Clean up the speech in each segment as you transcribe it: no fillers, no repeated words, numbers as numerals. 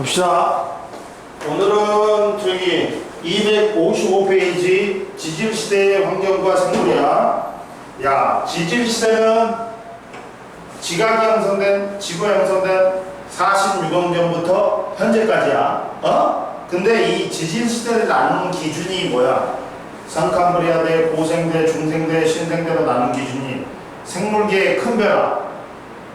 봅시다. 오늘은 저기 255페이지 지질시대의 환경과 생물이야. 야, 지질시대는 지각이 형성된, 지구가 형성된 46억 년부터 현재까지야. 근데 이 지질시대를 나누는 기준이 뭐야? 상캄브리아대, 고생대, 중생대, 신생대로 나누는 기준이 생물계의 큰 변화,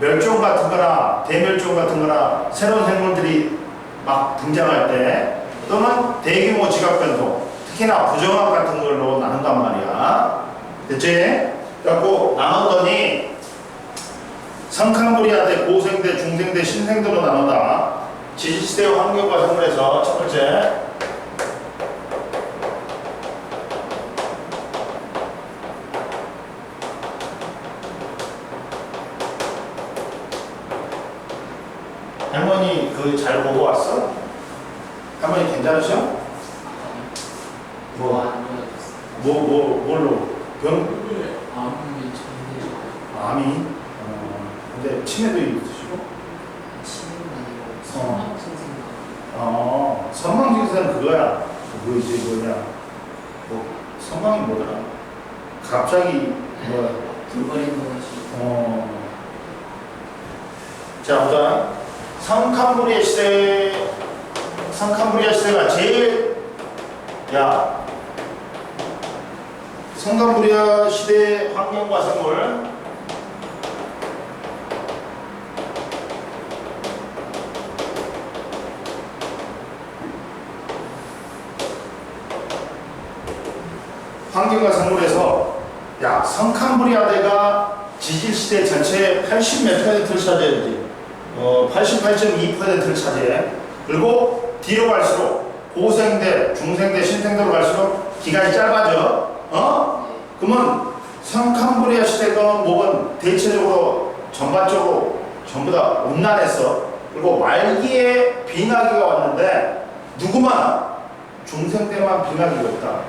멸종 같은 거나 대멸종 같은 거나 새로운 생물들이 막 등장할 때, 또는 대규모 지각 변동, 특히나 부정확 같은 걸로 나눈단 말이야. 됐지? 그래갖고 나눴더니 상캄브리아대, 고생대, 중생대, 신생대로 나눈다. 지질시대의 환경과 생물에서 첫 번째, 할머니 그 잘 보고 왔어? 할머니 괜찮으셔? 뭘로? 암이? 근데 치매도 있으시고? 선망증세는 그거야. 뭐지, 뭐냐. 선망이 뭐더라? 갑자기, 자, 보자. 상캄브리아 시대가 제일, 상캄브리아 시대 환경과 생물. 환경과 생물에서, 상캄브리아대가 지질시대 전체의 80 몇 %를 차지했지. 88.2%를 차지해. 그리고 뒤로 갈수록 고생대, 중생대, 신생대로 갈수록 기간이 짧아져. 그러면 상캄브리아 시대가 뭐건 대체적으로 전반적으로 전부 다 온난했어. 그리고 말기에 빙하기가 왔는데 누구만? 중생대만 빙하기가 없다.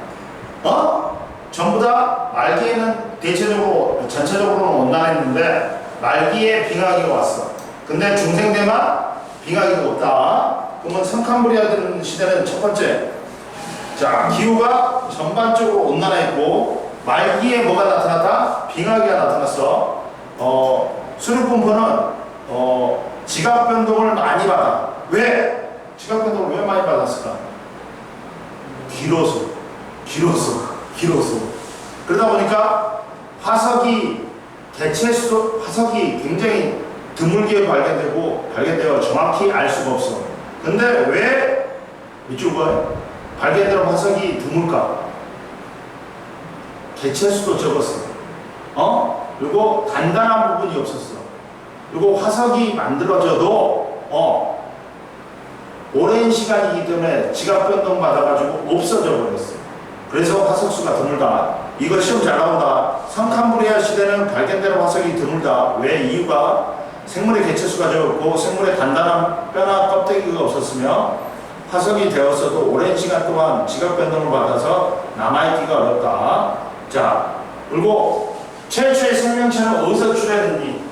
전부 다 말기에는 대체적으로 전체적으로는 온난했는데 말기에 빙하기가 왔어. 근데 중생대만 빙하기가 없다. 그러면 상캄브리아 시대는 첫 번째, 기후가 전반적으로 온난했고 말기에 뭐가 나타났다? 빙하기가 나타났어. 수륙분포는 지각 변동을 많이 받아. 왜? 지각 변동을 왜 많이 받았을까? 길어서. 그러다 보니까 화석이 굉장히 드물게 발견되어 정확히 알 수가 없어. 근데 왜 이쪽은 발견된 화석이 드물까? 개체수도 적었어. 그리고 단단한 부분이 없었어. 그리고 화석이 만들어져도 오랜 시간이기 때문에 지각 변동 받아가지고 없어져 버렸어. 그래서 화석수가 드물다. 이거 시험 잘 나온다. 상캄브리아 시대는 발견되는 화석이 드물다. 왜? 이유가 생물의 개체수가 적었고 생물의 단단한 뼈나 껍데기가 없었으며 화석이 되었어도 오랜 시간 동안 지각 변동을 받아서 남아있기가 어렵다. 자, 그리고 최초의 생명체는 어디서 출현했니?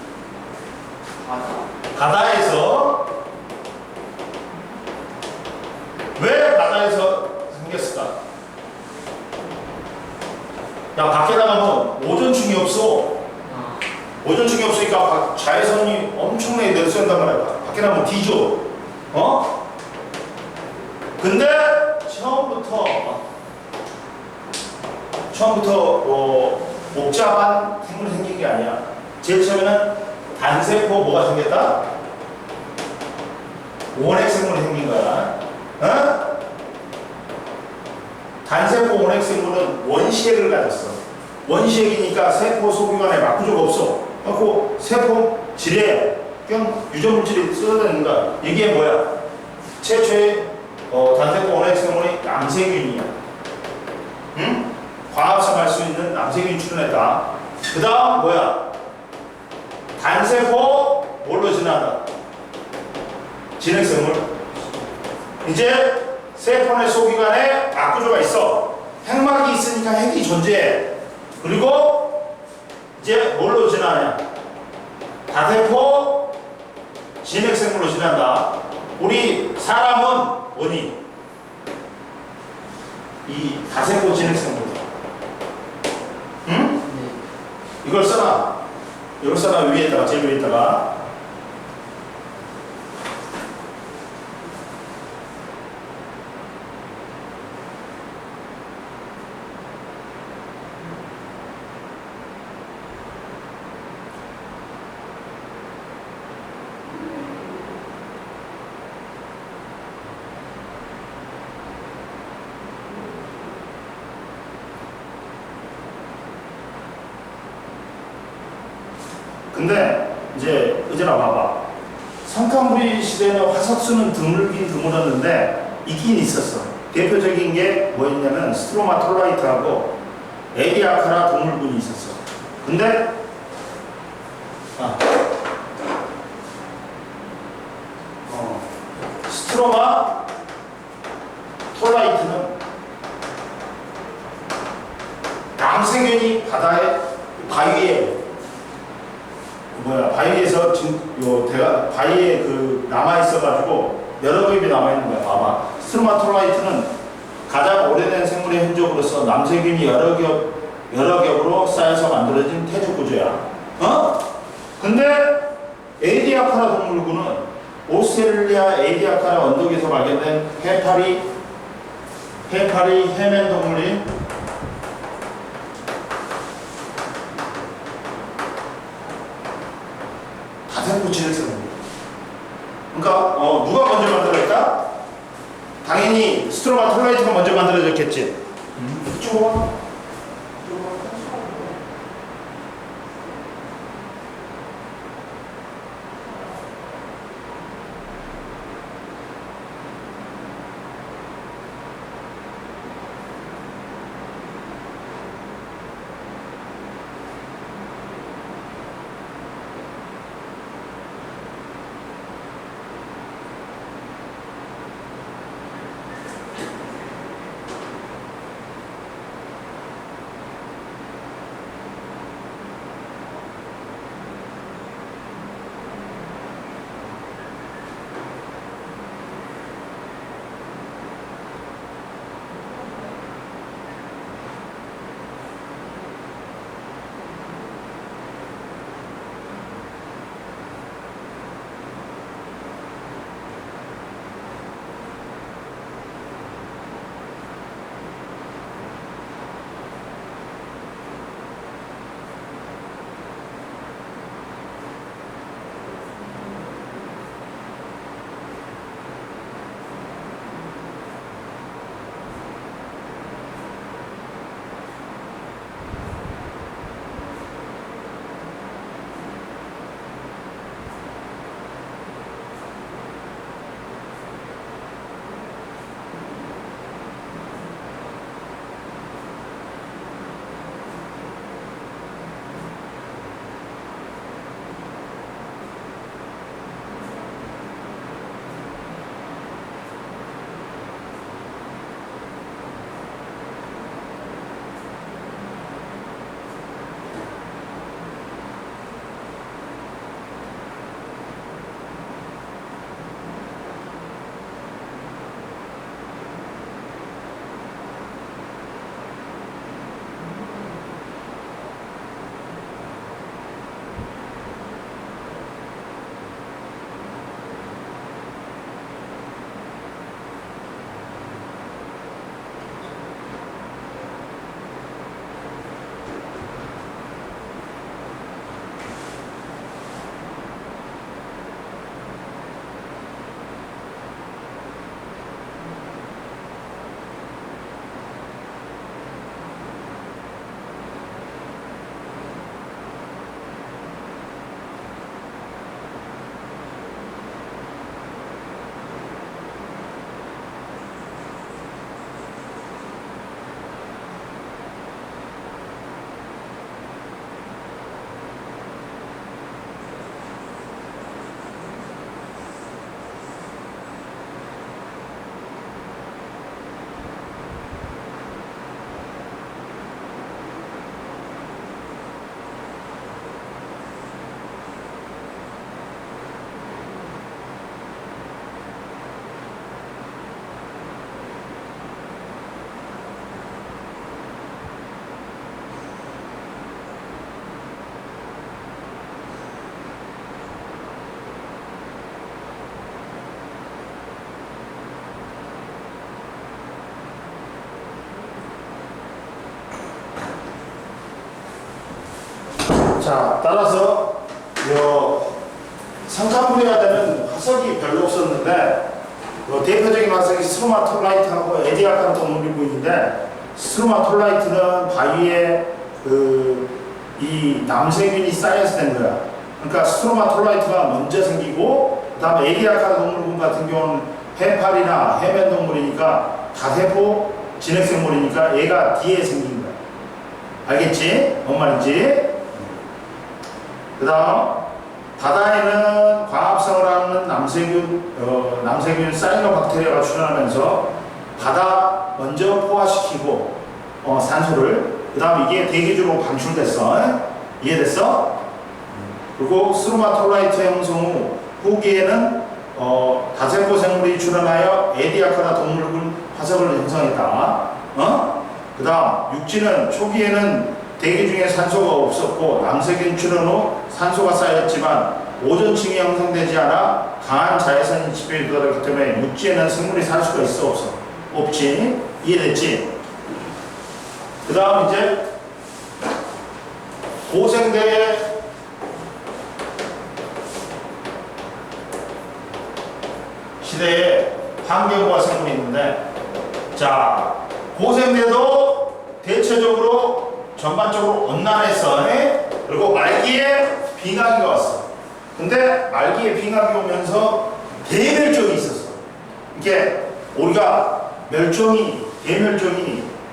바다에서. 왜 바다에서 생겼을까? 밖에 나가면 오존층이 없어. 오존층이 없으니까 자외선이 엄청나게 내려온단 말이야. 밖에 나가면 뒤져. 근데 처음부터 복잡한 생물이 생긴 게 아니야. 제일 처음에는 단세포 뭐가 생겼다? 원핵 생물이 생긴 거야. 단세포 원핵 생물은 원시핵을 가졌어. 원시핵이니까 세포 소규관에 막구조가 없어. 그래서 세포 질에 유전물질이 쏟아지는 거야. 이게 뭐야? 최초의 단세포 원핵 생물이 남세균이야. 과합성 할 수 있는 남세균이 출현했다. 그 다음 뭐야? 단세포 뭘로 진화한다? 진핵생물. 이제 세포 내 소기관에 막구조가 있어. 핵막이 있으니까 핵이 존재해. 그리고 이제 뭘로 진화하냐? 다세포 진핵생물로 진화한다. 우리 사람은 원이 이 다세포 진핵성분자. 응? 네. 이걸 써라. 이걸 써라. 위에다가 제일 위에다가. 근데 이제 의전아 봐봐. 성탄부리 시대에는 화석수는 드물긴 드물었는데 있긴 있었어. 대표적인 게 뭐였냐면 스트로마톨라이트하고 에리아카라 동물군이 있었어. 근데 스트로마 톨라이트는 양세균이 바위에 바위에서 바위에 남아 있어가지고 여러 겹이 남아 있는 거야. 봐봐. 스트로마톨라이트는 가장 오래된 생물의 흔적으로서 남세균이 여러 겹으로 쌓여서 만들어진 태조 구조야. 근데 에이디아카라 동물군은 오스트레일리아 에이디아카라 언덕에서 발견된 해파리 해맨 동물이 다세포 진핵성분자. 그러니까 누가 먼저 만들어졌다? 당연히 스트로마톨라이트가 먼저 만들어졌겠지. 좋아. 자, 따라서 요 상칸부여야 되는 화석이 별로 없었는데 대표적인 화석이 스트로마톨라이트하고 에디아카르 동물리부인데 스트로마톨라이트는 바위에 이 남세균이 쌓여서 된 거야. 그러니까 스트로마톨라이트가 먼저 생기고 그 다음에 에디아카르 동물군 같은 경우는 해파리나 해면 동물이니까 다세포 진핵생물이니까 얘가 뒤에 생긴 거야. 알겠지? 뭔 말인지? 그 다음 바다에는 광합성을 하는 남세균 사이노박테리아가 출현하면서 바다 먼저 포화시키고 산소를 그 다음 이게 대기주로 방출됐어. 이해됐어? 그리고 스트로마톨라이트 형성 후 후기에는 다세포 생물이 출현하여 에디아카라 동물군 화석을 형성했다. 그 다음 육지는 초기에는 대기 중에 산소가 없었고 남세균 출현 후 산소가 쌓였지만 오존층이 형성되지 않아 강한 자외선이 지표에 도달했기 때문에 육지에는 생물이 살 수가 있어 없어? 없지. 이해됐지? 그 다음 이제 고생대의 시대에 환경과 생물이 있는데 자 고생대도 대체적으로 전반적으로 온난했어. 그리고 말기에 빙하기가 왔어. 근데 말기에 빙하기 오면서 대멸종이 있었어. 이게 우리가 대멸종이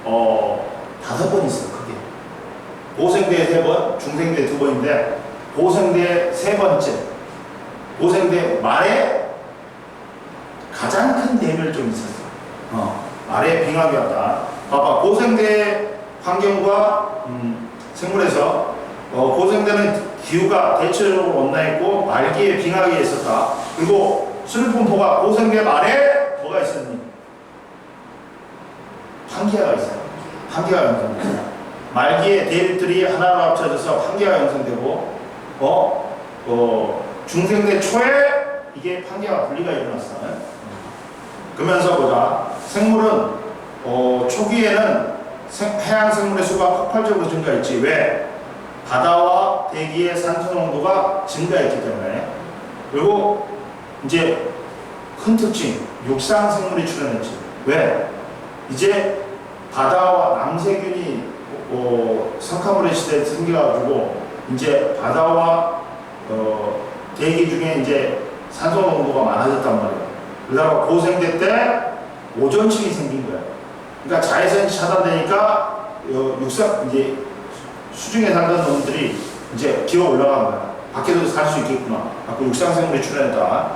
5번 있어. 크게 고생대 3번, 중생대 2번인데 고생대 3번째 고생대 말에 가장 큰 대멸종이 있었어. 말에 빙하기 왔다. 봐봐. 고생대 환경과 생물에서 고생대는 기후가 대체적으로 온난했고 말기에 빙하기에 있었다. 그리고 수리분포가 고생대 말에 뭐가 있었니? 판기아가 있어요. 판기아가 형성됐어요. 말기에 대립들이 하나로 합쳐져서 판기아가 형성되고 중생대 초에 이게 판기아 분리가 일어났어요. 그러면서 보자. 생물은 초기에는 해양 생물의 수가 폭발적으로 증가했지. 왜? 바다와 대기의 산소 농도가 증가했기 때문에. 그리고 이제 큰 특징, 육상 생물이 출현했지. 왜? 이제 바다와 남세균이 석가모래 시대에 생겨가지고 이제 바다와 대기 중에 이제 산소 농도가 많아졌단 말이야. 그러다가 고생대 때 오존층이 생긴 거야. 그러니까 자외선이 차단되니까 육상 이제 수중에 살던 놈들이 이제 기어 올라간 거야. 밖에도 살 수 있겠구나. 그 육상생물이 출현했다.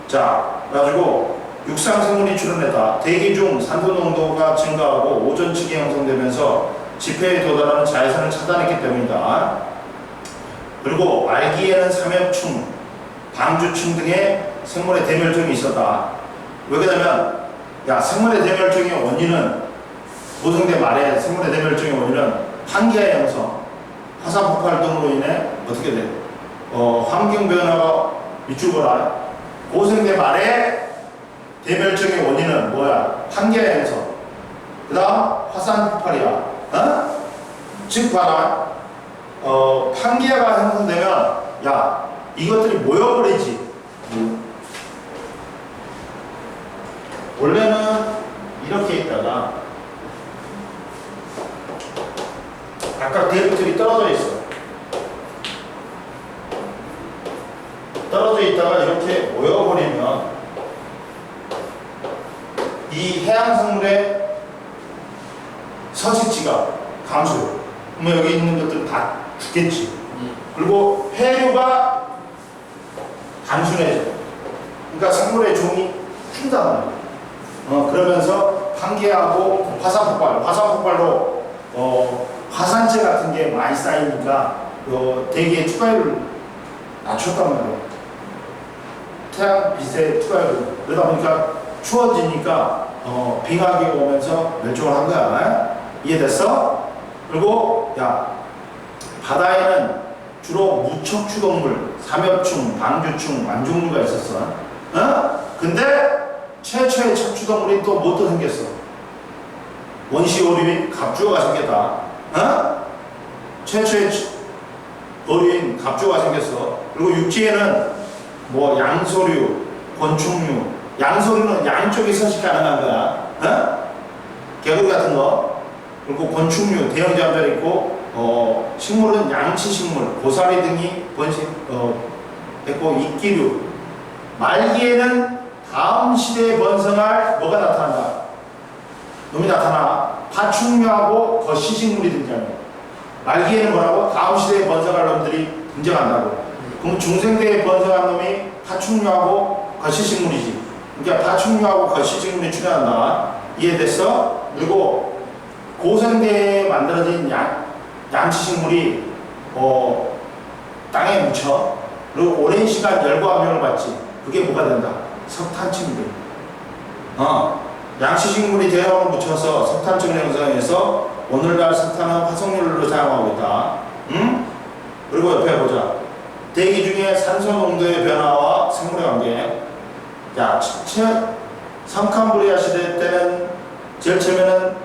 자, 그래가지고 육상생물이 출현했다. 대기 중 산소 농도가 증가하고 오존층이 형성되면서 지표에 도달하는 자외선을 차단했기 때문이다. 그리고 말기에는 삼엽충, 방주충 등의 생물의 대멸종이 있었다. 왜 그러냐면 생물의 대멸종의 원인은 고생대 말에 생물의 대멸종의 원인은 판기아 형성, 화산 폭발 등으로 인해 어떻게 돼? 환경 변화가 밑줄 보라. 고생대 말에 대멸종의 원인은 뭐야? 판기아 형성. 그 다음 화산 폭발이야. 즉 봐라. 판기아가 형성되면 이것들이 모여버리지. 원래는 이렇게 있다가 각각 대륙들이 떨어져 있어. 떨어져 있다가 이렇게 모여버리면 이 해양생물의 서식지가 감소해. 그러면 여기 있는 것들은 다 죽겠지. 그리고 해류가 단순해져. 그러니까 생물의 종이 줄단 말이야. 그러면서 판기하고 화산폭발로 화산재 같은 게 많이 쌓이니까 대기의 투과율을 낮췄단 말이에요. 태양 빛의 투과율을. 그러다 보니까 추워지니까 빙하기가 오면서 멸종을 한 거야. 이해됐어? 그리고 바다에는 주로 무척추동물, 삼엽충, 방주충, 완종류가 있었어. 근데 최초의 척추동물이 또 뭐 생겼어? 원시오리인 갑주어가 생겼다. 최초의 어류인 갑조가 생겼어. 그리고 육지에는 뭐 양서류, 곤충류. 양서류는 양쪽이 서식 가능한 거야. 어? 개구리 같은 거. 그리고 곤충류, 대형 잠자리 있고, 식물은 양치식물, 고사리 등이 했고, 이끼류. 말기에는 다음 시대에 번성할 뭐가 나타난다? 놈이 나타나. 파충류하고 거시식물이 등장해. 말기에는 뭐라고? 다음 시대에 번성할 놈들이 등장한다고. 그럼 중생대에 번성한 놈이 파충류하고 거시식물이지. 그러니까 파충류하고 거시식물이 출현한다. 이해됐어? 그리고 고생대에 만들어진 양치식물이 땅에 묻혀. 그리고 오랜 시간 열과 압력을 받지. 그게 뭐가 된다? 석탄층이 된다. 양치식물이 대형으로 묻혀서 석탄층을 형성해서 오늘날 석탄은 화석연료로 사용하고 있다. 응? 그리고 옆에 보자. 대기 중에 산소 농도의 변화와 생물의 관계. 야, 성캄브리아 시대 때는 제일 처음에는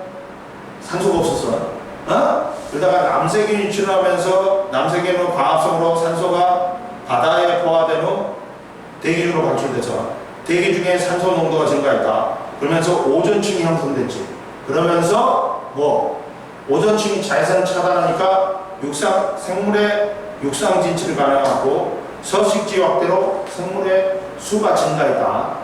산소가 없었어. 그러다가 남세균이 출현하면서 남세균으로 광합성으로 산소가 바다에 포화된 후 대기 중으로 방출돼서 대기 중에 산소 농도가 증가했다. 그러면서 오존층이 형성됐지. 그러면서 오존층이 자외선을 차단하니까 생물의 육상 진출이 가능하고 서식지 확대로 생물의 수가 증가했다.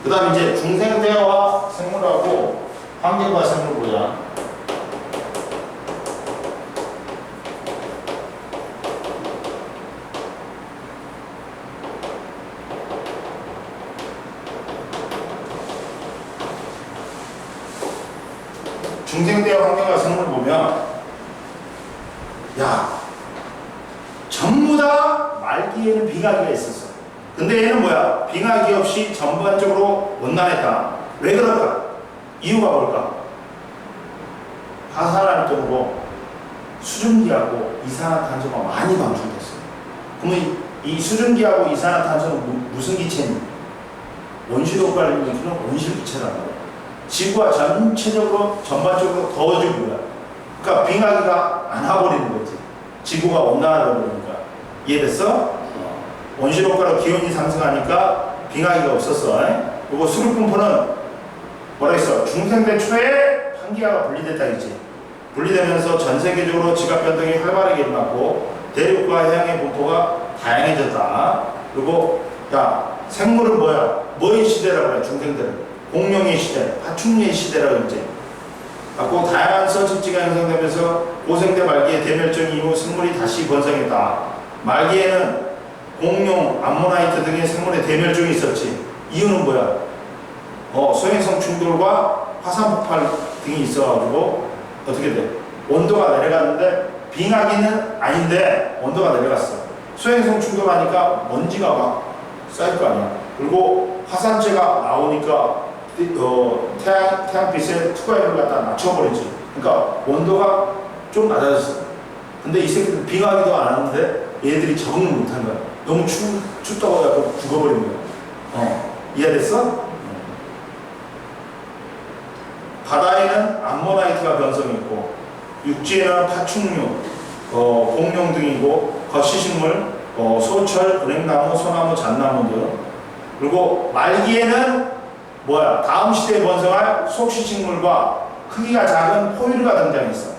그 다음 이제 중생대와 생물하고 환경과 생물 보자. 중생대와 환경과 생물을 보면 야, 전부 다 말기에는 빙하기가 있었어. 근데 얘는 뭐야? 빙하기 없이 전반적으로 온난했다. 왜 그럴까? 이유가 뭘까? 화산활동으로 수증기하고 이산화탄소가 많이 방출됐어. 그러면 이 수증기하고 이산화탄소는 무슨 기체니? 온실효과를 일으키는 온실기체라는 거야. 지구가 전반적으로 더워지는 거야. 그러니까 빙하기가 안 와버리는 거지. 지구가 온난화되어 버리니까. 이해됐어? 온실효과로 기온이 상승하니까 빙하기가 없었어. 그리고 수륙분포는 뭐라 했어? 중생대 초에 판기아가 분리됐다 했지. 분리되면서 전 세계적으로 지각 변동이 활발하게 일어났고 대륙과 해양의 분포가 다양해졌다. 그리고 생물은 뭐야? 뭐의 시대라고 그래? 중생대는 공룡의 시대, 파충류의 시대라고 했지. 갖고 다양한 서식지가 형성되면서 고생대 말기에 대멸종 이후 생물이 다시 번성했다. 말기에는 공룡, 암모나이트 등의 생물의 대멸종이 있었지. 이유는 뭐야? 소행성 충돌과 화산 폭발 등이 있어가지고 어떻게 돼? 온도가 내려갔는데 빙하기는 아닌데 온도가 내려갔어. 소행성 충돌하니까 먼지가 막 쌓일 거 아니야. 그리고 화산재가 나오니까 태양빛에 투과율을 갖다 낮춰버리지. 그러니까 온도가 좀 낮아졌어. 근데 이 새끼들 빙하기도 안 하는데 얘들이 적응을 못한 거야. 너무 춥다고 해서 죽어버린 거야. 이해됐어? 바다에는 암모나이트가 변성했고 육지에는 파충류, 공룡 등이고 거시식물, 소철, 은행나무, 소나무, 잣나무 등. 그리고 말기에는 뭐야? 다음 시대에 번성할 속시식물과 크기가 작은 포유류가 등장했어.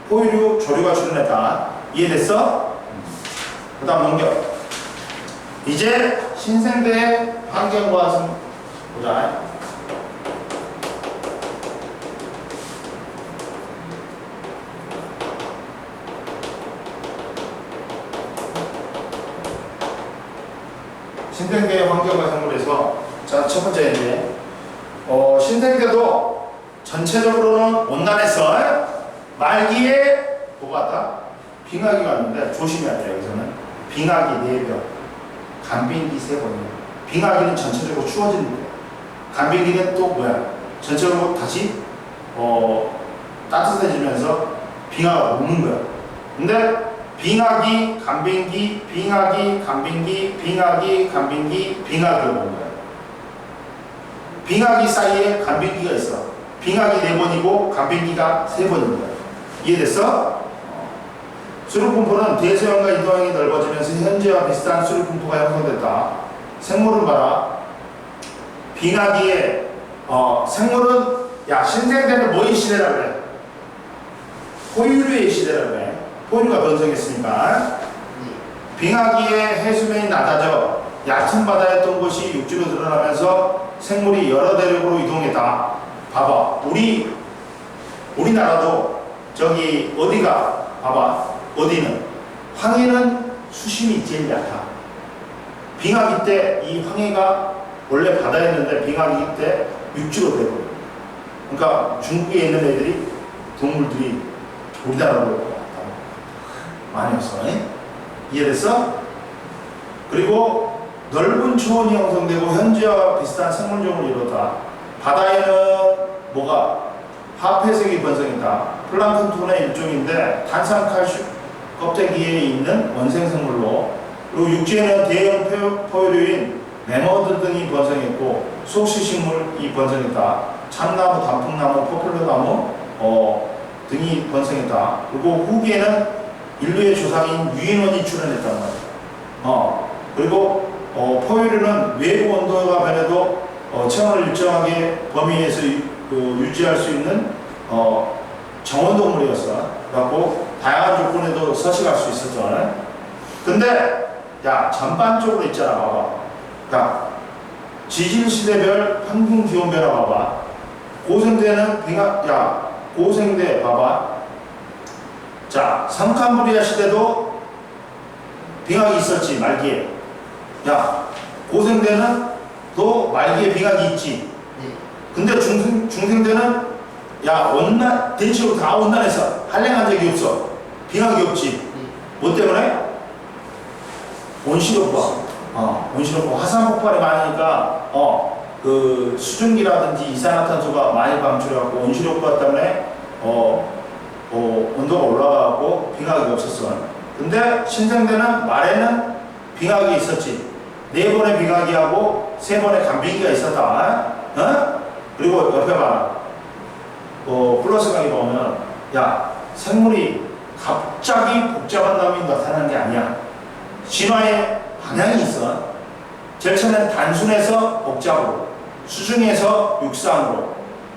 포유류, 조류가 출현했다. 이해됐어? 그 다음 넘겨. 이제 신생대의 환경과 보자. 신생대의 환경과 생물에서 자, 첫 번째 이제 신생대도 전체적으로는 온난했어. 말기에 뭐가 왔다? 빙하기가 왔는데 조심해야 돼. 여기서는 빙하기 4번, 간빙기 3번이야. 빙하기는 전체적으로 추워지는 거야. 간빙기는 또 뭐야? 전체적으로 다시 따뜻해지면서 빙하가 녹는 거야. 근데 빙하기, 간빙기, 빙하기, 간빙기, 빙하기, 간빙기, 빙하기가 오는 거야. 빙하기 사이에 간빙기가 있어. 빙하기 4번이고 간빙기가 3번인 거야. 이해됐어? 수류분포는 대서양과 이동양이 넓어지면서 현재와 비슷한 수류분포가 형성됐다. 생물은 봐라. 빙하기에 생물은 신생대는 뭐의 시대라 그래? 포유류의 시대라 그래. 포유류가 번성했으니까. 빙하기에 해수면이 낮아져 얕은 바다에 있던 곳이 육지로 드러나면서 생물이 여러 대륙으로 이동했다. 봐봐. 우리나라도 저기 어디가 봐봐. 어디는 황해는 수심이 제일 얕아. 빙하기 때 이 황해가 원래 바다였는데 빙하기 때 육지로 되고. 그러니까 중국에 있는 애들이 동물들이 우리나라로 많이 왔어. 이해됐어? 그리고 넓은 초원이 형성되고 현재와 비슷한 생물종을 이뤘다. 바다에는 뭐가? 하폐색이 번성했다. 플랑크톤의 일종인데 탄산칼슘 껍데기에 있는 원생생물로, 그리고 육지에는 대형 포유류인 매머드 등이 번성했고 속시식물이 번성했다. 참나무, 단풍나무, 포플러나무 등이 번성했다. 그리고 후기에는 인류의 조상인 유인원이 출현했단 말이야. 그리고 포유류는 외부 온도가 변해도 체온을 일정하게 범위 내에서 유지할 수 있는 정원동물이었어. 그래갖고 다양한 조건에도 서식할 수 있었죠. 근데 전반적으로 있잖아. 봐봐. 그러니까 지질시대별 평균기온 변화 봐봐. 고생대는 고생대 봐봐. 자, 성캄브리아 시대도 빙하기 있었지. 말기에. 고생대는 또 말기에 빙하기 있지. 근데 중생대는 대체로 다 온난해서 한랭한 적이 없어. 빙하기 없지. 뭐 때문에? 온실효과. 온실효과. 화산 폭발이 많으니까 그 수증기라든지 이산화탄소가 많이 방출해갖고 온실효과 때문에 온도가 올라가고 빙하기가 없었어. 근데 신생대는 말에는 빙하기 있었지. 4번의 빙하기하고 3번의 간빙기가 있었다. 그리고 옆에 봐라. 플러스 강의 보면 생물이 갑자기 복잡한 다음에 나타나는 게 아니야. 진화의 방향이 있어. 제일 처음에는 단순해서 복잡으로, 수중에서 육상으로,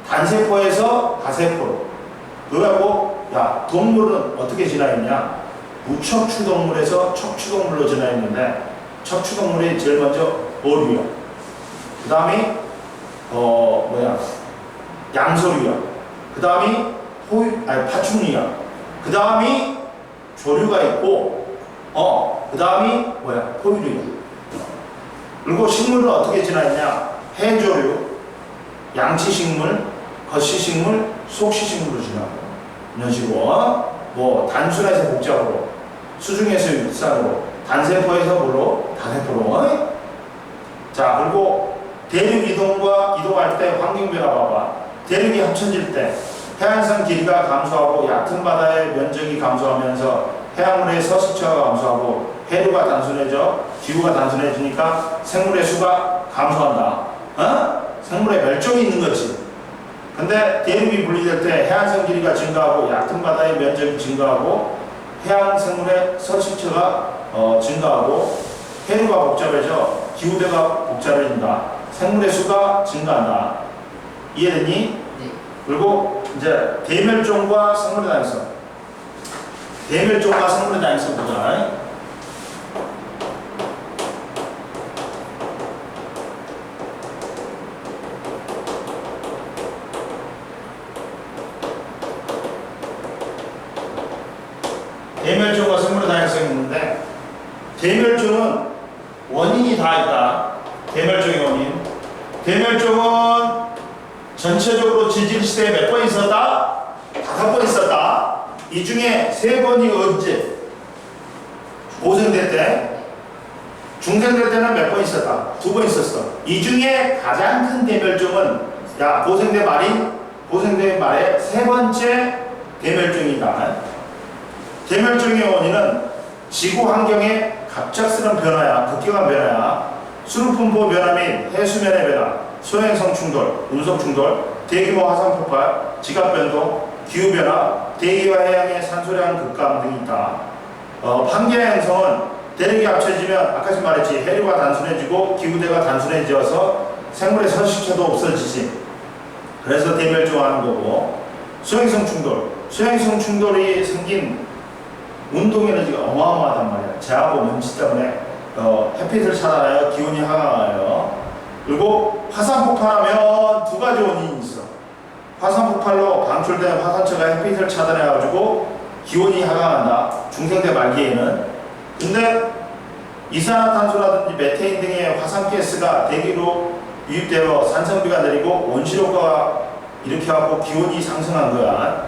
단세포에서 다세포로. 그리고 동물은 어떻게 진화했냐? 무척추동물에서 척추동물로 진화했는데, 척추동물이 제일 먼저 어류야. 그 다음이 양서류야. 그 다음이 파충류야. 그 다음이 조류가 있고, 그 다음이 포유류야. 그리고 식물은 어떻게 진화했냐? 해조류, 양치식물, 거시식물, 속시식물로 진화하고, 이런 식으로 단순해서 복잡으로, 수중에서 육상으로, 단세포에서 물로, 다세포로. 자, 그리고 대륙 이동할 때 환경 변화 봐봐. 대륙이 합쳐질 때 해안선 길이가 감소하고 얕은 바다의 면적이 감소하면서 해양물의 서식처가 감소하고 해류가 단순해져 기후가 단순해지니까 생물의 수가 감소한다. 생물의 멸종이 있는 거지. 근데 대륙이 분리될 때 해안선 길이가 증가하고 얕은 바다의 면적이 증가하고 해양 생물의 서식처가 증가하고 해류가 복잡해져 기후대가 복잡해진다. 생물의 수가 증가한다. 이해됐니? 네. 그리고 이제 대멸종과 생물의 다양성. 대멸종과 생물의 다양성 보자. 대멸종과 생물의 다양성이 있는데, 대멸종은 원인이 다 있다. 대멸종의 원인. 대멸종은 전체적으로 지질시대에 몇 번 있었다? 5번 있었다. 이 중에 3번이 언제? 고생대 때. 중생대 때는 몇 번 있었다? 2번 있었어. 이 중에 가장 큰 대멸종은 고생대 말의 3번째 대멸종이다. 대멸종의 원인은 지구 환경의 갑작스런 변화야. 급격한 변화야. 수류분포 변화 및 해수면의 변화, 소행성 충돌, 운석 충돌, 대규모 화산 폭발, 지각 변동, 기후 변화, 대기와 해양의 산소량 급감 등이 있다. 판기화 형성은 대륙이 합쳐지면 아까 좀 말했지, 해류가 단순해지고 기후대가 단순해져서 생물의 서식처도 없어지지. 그래서 대멸종하는 거고, 소행성 충돌. 소행성 충돌이 생긴 운동 에너지가 어마어마하단 말이야. 재하고 먼지 때문에 햇빛을 차단하여 기온이 하강하여. 그리고 화산 폭발하면 두 가지 원인이 있어. 화산 폭발로 방출된 화산처가 햇빛을 차단해가지고 기온이 하강한다. 중생대 말기에는. 근데 이산화탄소라든지 메테인 등의 화산가스가 대기로 유입되어 산성비가 내리고 온실효과가 일으켜갖고 기온이 상승한 거야.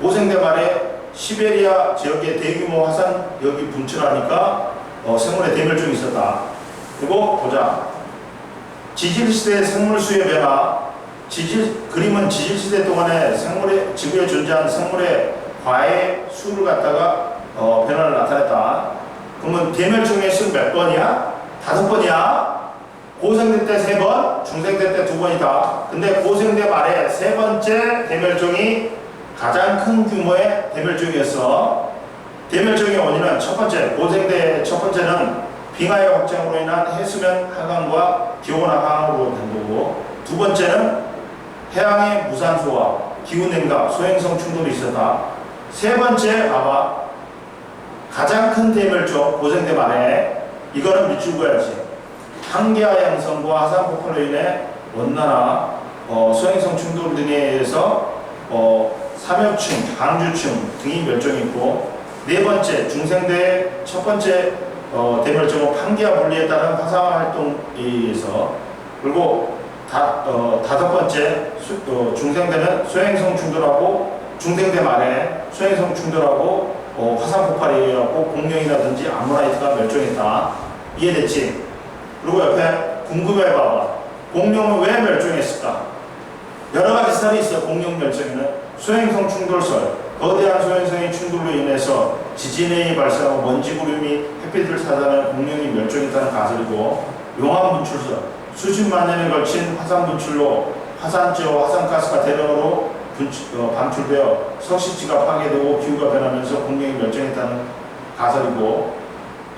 고생대 말에 시베리아 지역에 대규모 화산역이 분출하니까 생물의 대멸종이 있었다. 그리고 보자. 지질시대의 생물수의 변화. 그림은 지질시대 동안에 지구에 존재한 생물의 과의 수를 갖다가 변화를 나타냈다. 그러면 대멸종의 수는 몇 번이야? 5번이야. 고생대 때 3번, 중생대 때 2번이다. 근데 고생대 말에 3번째 대멸종이 가장 큰 규모의 대멸종이었어. 대멸종의 원인은 첫 번째, 고생대 첫 번째는 빙하의 확장으로 인한 해수면 하강과 기온 하강으로 된 거고, 두 번째는 해양의 무산소와 기후냉각, 소행성 충돌이 있었다. 세 번째, 봐봐. 가장 큰 대멸종, 고생대 말에 이거는 밑줄 그어야지. 판기화 형성과 화산 폭발로 인해 원난화, 소행성 충돌 등에 의해서 삼엽충, 방주충 등이 멸종했고, 네 번째, 중생대의 첫 번째 대멸종은 판기화 분리에 따른 화산 활동에 의해서, 그리고 다섯 번째, 중생대는 소행성 충돌하고, 중생대 말에 소행성 충돌하고 화산 폭발에 의하고 공룡이라든지 아모나이트가 멸종했다. 이해됐지? 그리고 옆에 궁금해봐봐. 공룡은 왜 멸종했을까? 여러 가지 설이 있어. 공룡 멸종에는 소행성 충돌설, 거대한 소행성의 충돌로 인해서 지진이 발생하고 먼지 구름이 햇빛을 차단하는 공룡이 멸종했다는 가설이고, 용암 분출설, 수십만 년에 걸친 화산 분출로 화산재와 화산가스가 대량으로 방출되어 석시지가 파괴되고 기후가 변하면서 공룡이 멸종했다는 가설이고,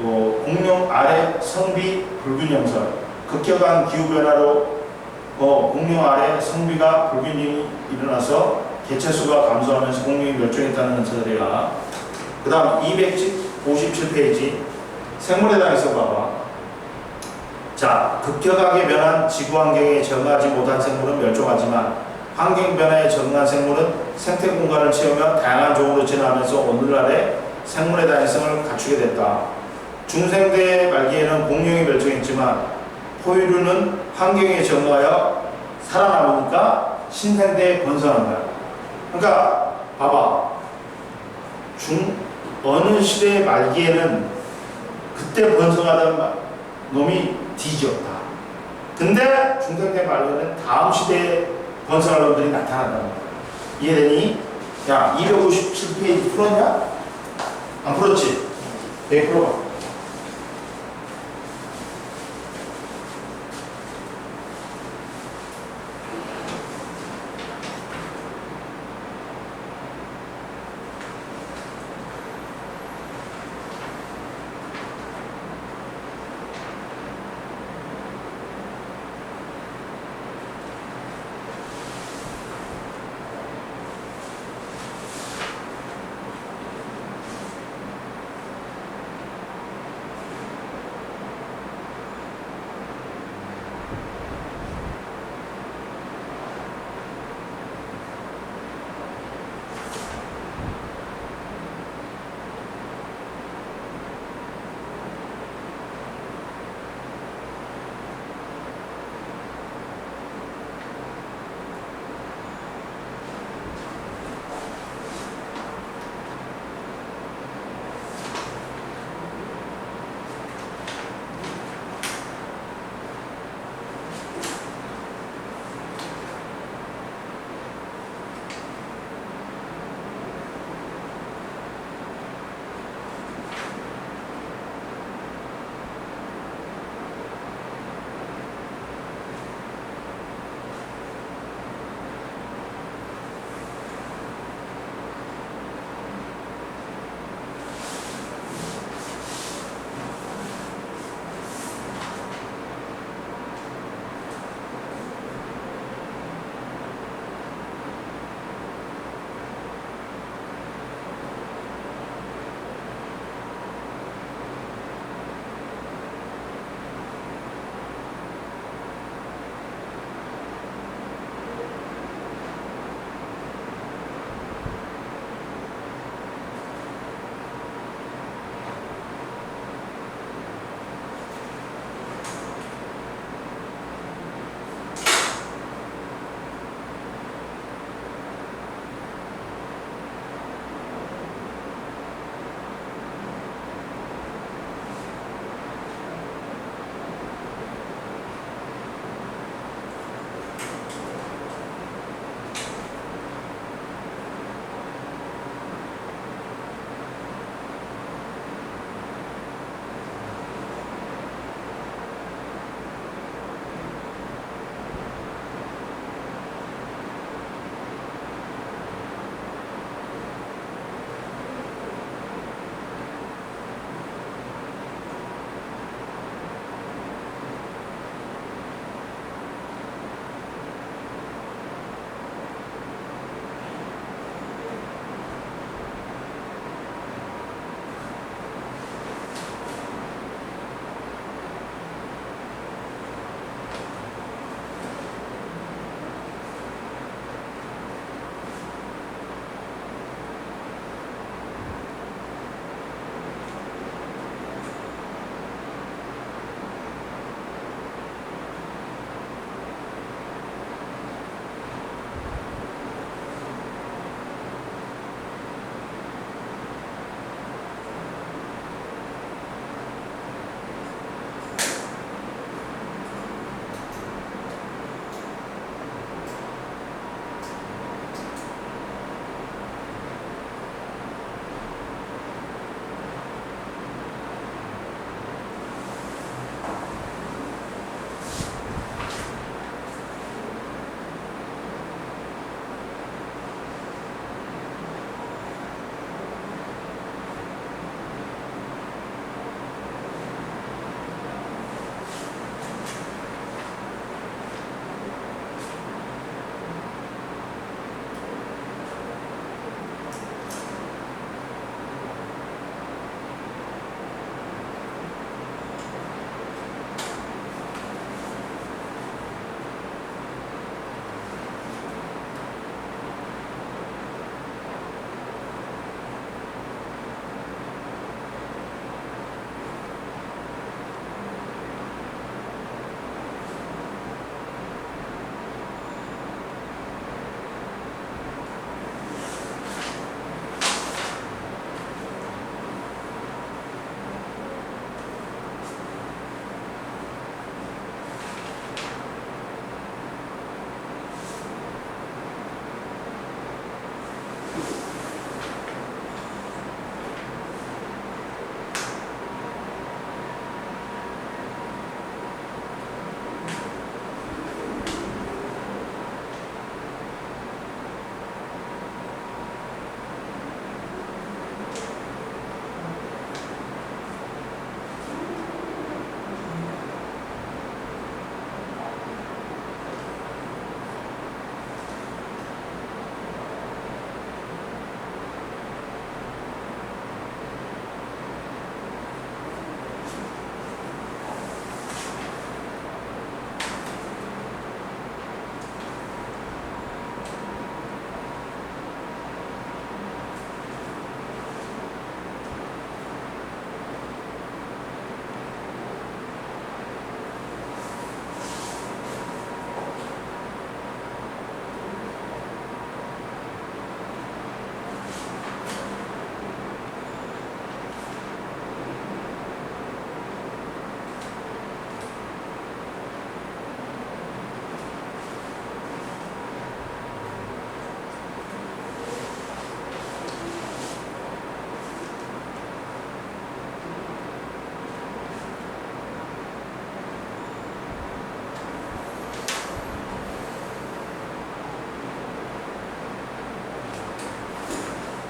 또 공룡 아래 성비 불균형설, 급격한 기후변화로 공룡 아래 성비가 불균형이 일어나서 개체수가 감소하면서 공룡이 멸종했다는 설이야. 그 다음 257페이지 생물에 대해서 봐봐. 자, 급격하게 변한 지구 환경에 적응하지 못한 생물은 멸종하지만 환경 변화에 적응한 생물은 생태 공간을 채우며 다양한 종으로 진화하면서 오늘날의 생물의 다양성을 갖추게 됐다. 중생대 말기에는 공룡이 멸종했지만 포유류는 환경에 적응하여 살아남으니까 신생대에 번성한 거야. 그러니까 봐봐. 어느 시대의 말기에는 그때 번성하던 놈이 뒤지었다. 근데 중생대 말기에는 다음 시대에 번성할 놈들이 나타난다는 거야. 이해되니? 야, 257페이지 풀었냐? 안 풀었지? 네, 풀어봐.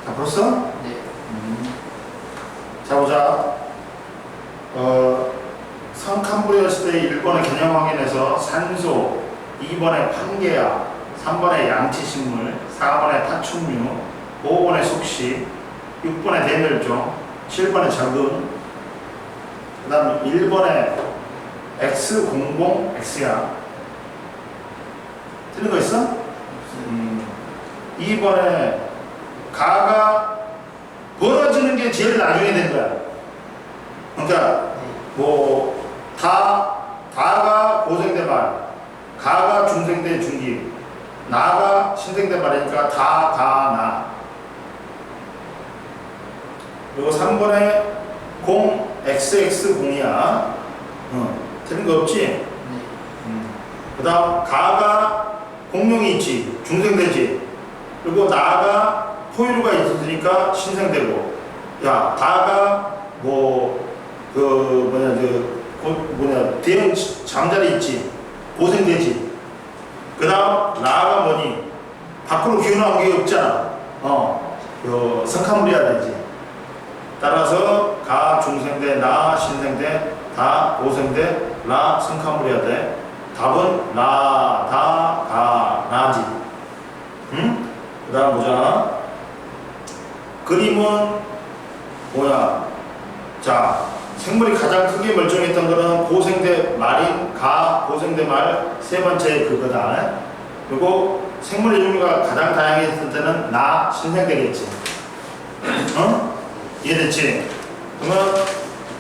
다 풀었어? 네. 자 보자. 성캄브리아스 때 1번에 개념 확인해서 산소, 2번에 판게야, 3번에 양치식물, 4번에 파충류, 5번에 속시, 6번에 대멸종, 7번에 적응, 그 다음 1번에 X00X야. 틀린 거 있어? 2번에 가가 벌어지는 게 제일 나중에 된 거야. 그러니까 뭐 다가 고생대 말, 가가 중생대 중기, 나가 신생대 말이니까 나. 그리고 3번에 0XX0이야. 틀린 거 없지? 그 다음 가가 공룡이 있지, 중생대지. 그리고 나가 포유류가 있었으니까 신생되고, 야 다가 대형 잠자리 있지, 고생되지. 그 다음 나가 뭐니, 밖으로 기어나온 게 없잖아. 성카무리아 되지. 따라서 가 중생대, 나 신생대, 다 고생대, 라 성카무리아 돼. 답은 라, 다, 가, 나지. 응? 그 다음 보자. 그림은 뭐야? 자, 생물이 가장 크게 멸종했던 거는 고생대 말인 가, 고생대 말 세 번째 그거다. 그리고 생물의 종류가 가장 다양했을 때는 나, 신생되겠지. 이해됐지? 그러면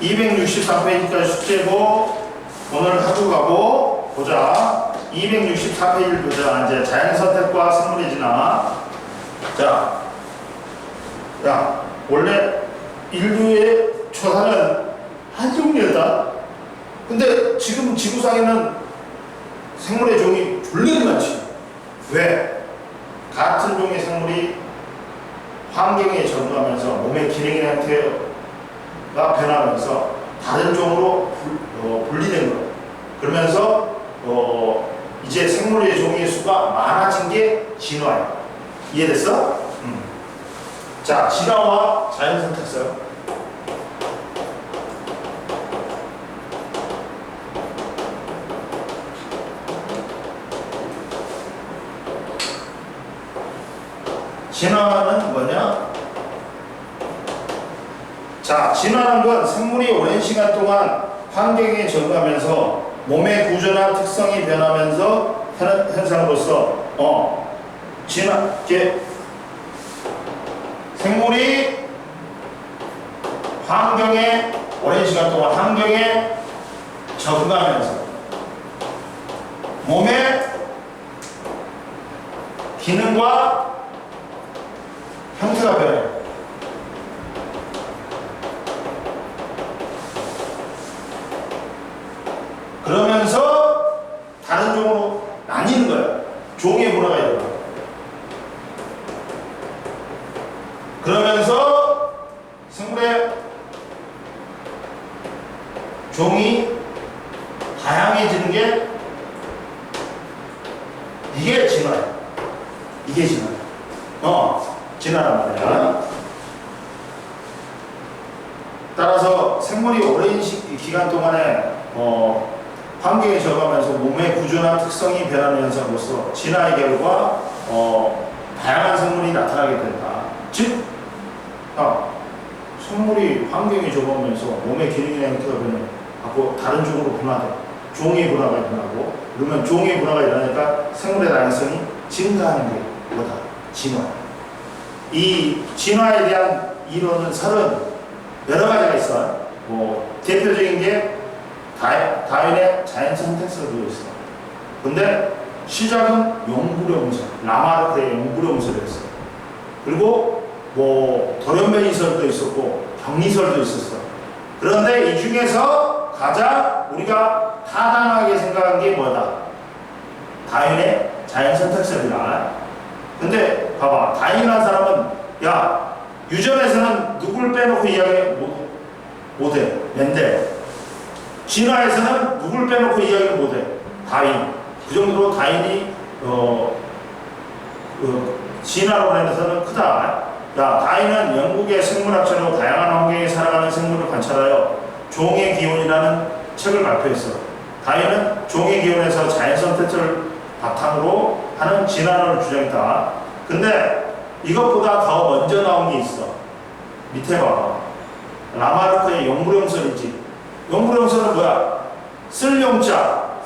263페이지까지 숙제고 오늘 하고 가고 보자. 264페이지를 보자. 이제 자연선택과 생물의 진화. 자, 야, 원래 인류의 초사는 한 종류였다. 근데 지금 지구상에는 생물의 종이 졸리게 많지. 왜? 같은 종의 생물이 환경에 적응하면서 몸의 기능이나 형태가 변하면서 다른 종으로 분리된 거예요. 그러면서 이제 생물의 종의 수가 많아진 게 진화예요. 이해됐어? 자, 진화와 자연선택설. 진화는 뭐냐? 자, 진화는 건 생물이 오랜 시간 동안 환경에 적응하면서 몸의 구조나 특성이 변하면서 현상으로서 생물이 환경에 오랜 시간 동안 환경에 적응하면서 몸의 기능과 형태가 변해요. 그러면서 다른 종으로 나뉘는 거야. 종의 문화가 일어나. 그러면서 생물의 종이 다양해지는 게 이게 진화야. 이게 진화야. 진화란 말이야. 따라서 생물이 오랜 기간 동안에 환경에 적응하면서 몸의 구조나 특성이 변하는 현상으로서 진화의 결과 다양한 생물이 나타나게 된다. 즉, 생물이 환경에 적응하면서 몸의 기능이나 형태가 변하고 다른 종으로 분화돼. 종의 분화가 일어나고, 그러면 종의 분화가 일어나니까 생물의 다양성이 증가하는 게 뭐다? 진화. 이 진화에 대한 이론은 여러 가지가 있어. 대표적인 게 다윈의 자연선택설도 있어. 근데 시작은 용부령설, 라마르크의 용부령설이었어. 그리고 돌연변이설도 있었고 병리설도 있었어. 그런데 이 중에서 가장 우리가 타당하게 생각한 게 뭐다? 다윈의 자연선택설이다. 근데 봐봐, 다윈이라는 사람은 유전에서는 누굴 빼놓고 이야기 못해? 멘델. 진화에서는 누굴 빼놓고 이야기를 못해? 다윈. 그 정도로 다윈이 진화론에서는 크다. 자, 다인은 영국의 생물학자로 다양한 환경에 살아가는 생물을 관찰하여 종의 기원이라는 책을 발표했어. 다인은 종의 기원에서 자연 선택을 바탕으로 하는 진화론을 주장했다. 근데 이것보다 더 먼저 나온 게 있어. 밑에 봐봐. 라마르크의 영구령설이지. 영구령설은 뭐야? 쓸 용자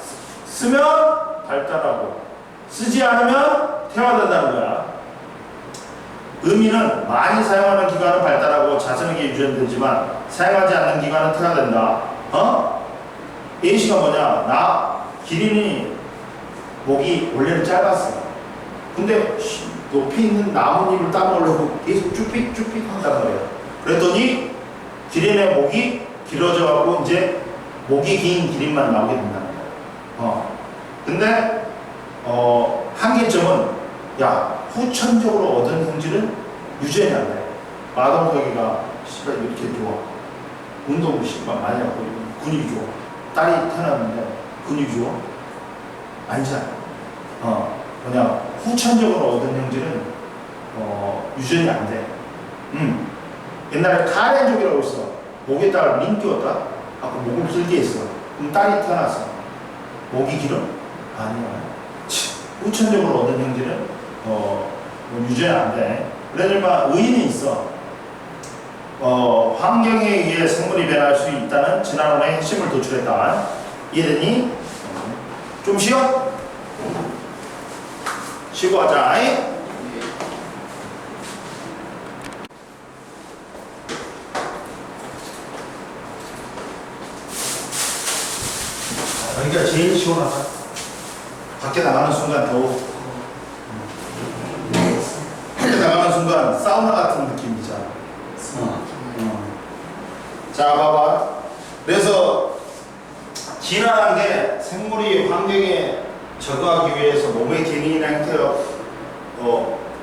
쓰면 발달하고 쓰지 않으면 퇴화된다는 거야. 의미는 많이 사용하는 기관은 발달하고 자선에게 유전되지만 사용하지 않는 기관은 퇴화된다. 예시가 뭐냐? 나 기린이 목이 원래는 짧았어. 근데 높이 있는 나뭇잎을 따먹으려고 계속 쭈삑쭈삑 한단 말이야. 그랬더니 기린의 목이 길어져 갖고 이제 목이 긴 기린만 나오게 된다는 거야. 근데 한계점은 야, 후천적으로 얻은 성질은 유전이 안 돼. 마동석이가 씨발 이렇게 좋아. 운동을 씨발 많이 하고 근육이 좋아. 딸이 태어났는데 근육이 좋아? 아니잖아. 그냥 후천적으로 얻은 형질은 유전이 안 돼. 옛날에 카렌족이라고 있어. 목에다가 링 끼웠다. 아까 목을 길게 했어. 그럼 딸이 태어났어. 목이 길어? 아니야. 후천적으로 얻은 형질은 유전이 안 돼. 그러지만 의인이 있어. 환경에 의해 생물이 변할 수 있다는 진화론의 핵심을 도출했다. 이해되니? 좀 쉬어? 쉬고 하자. 여기가 제일 시원하다. 밖에 나가는 순간 더워. 밖에 나가는 순간 사우나 같은 느낌이잖아. 자, 봐봐. 그래서 진화란 게 생물이 환경에 적응하기 위해서 몸의 기능이나 형태가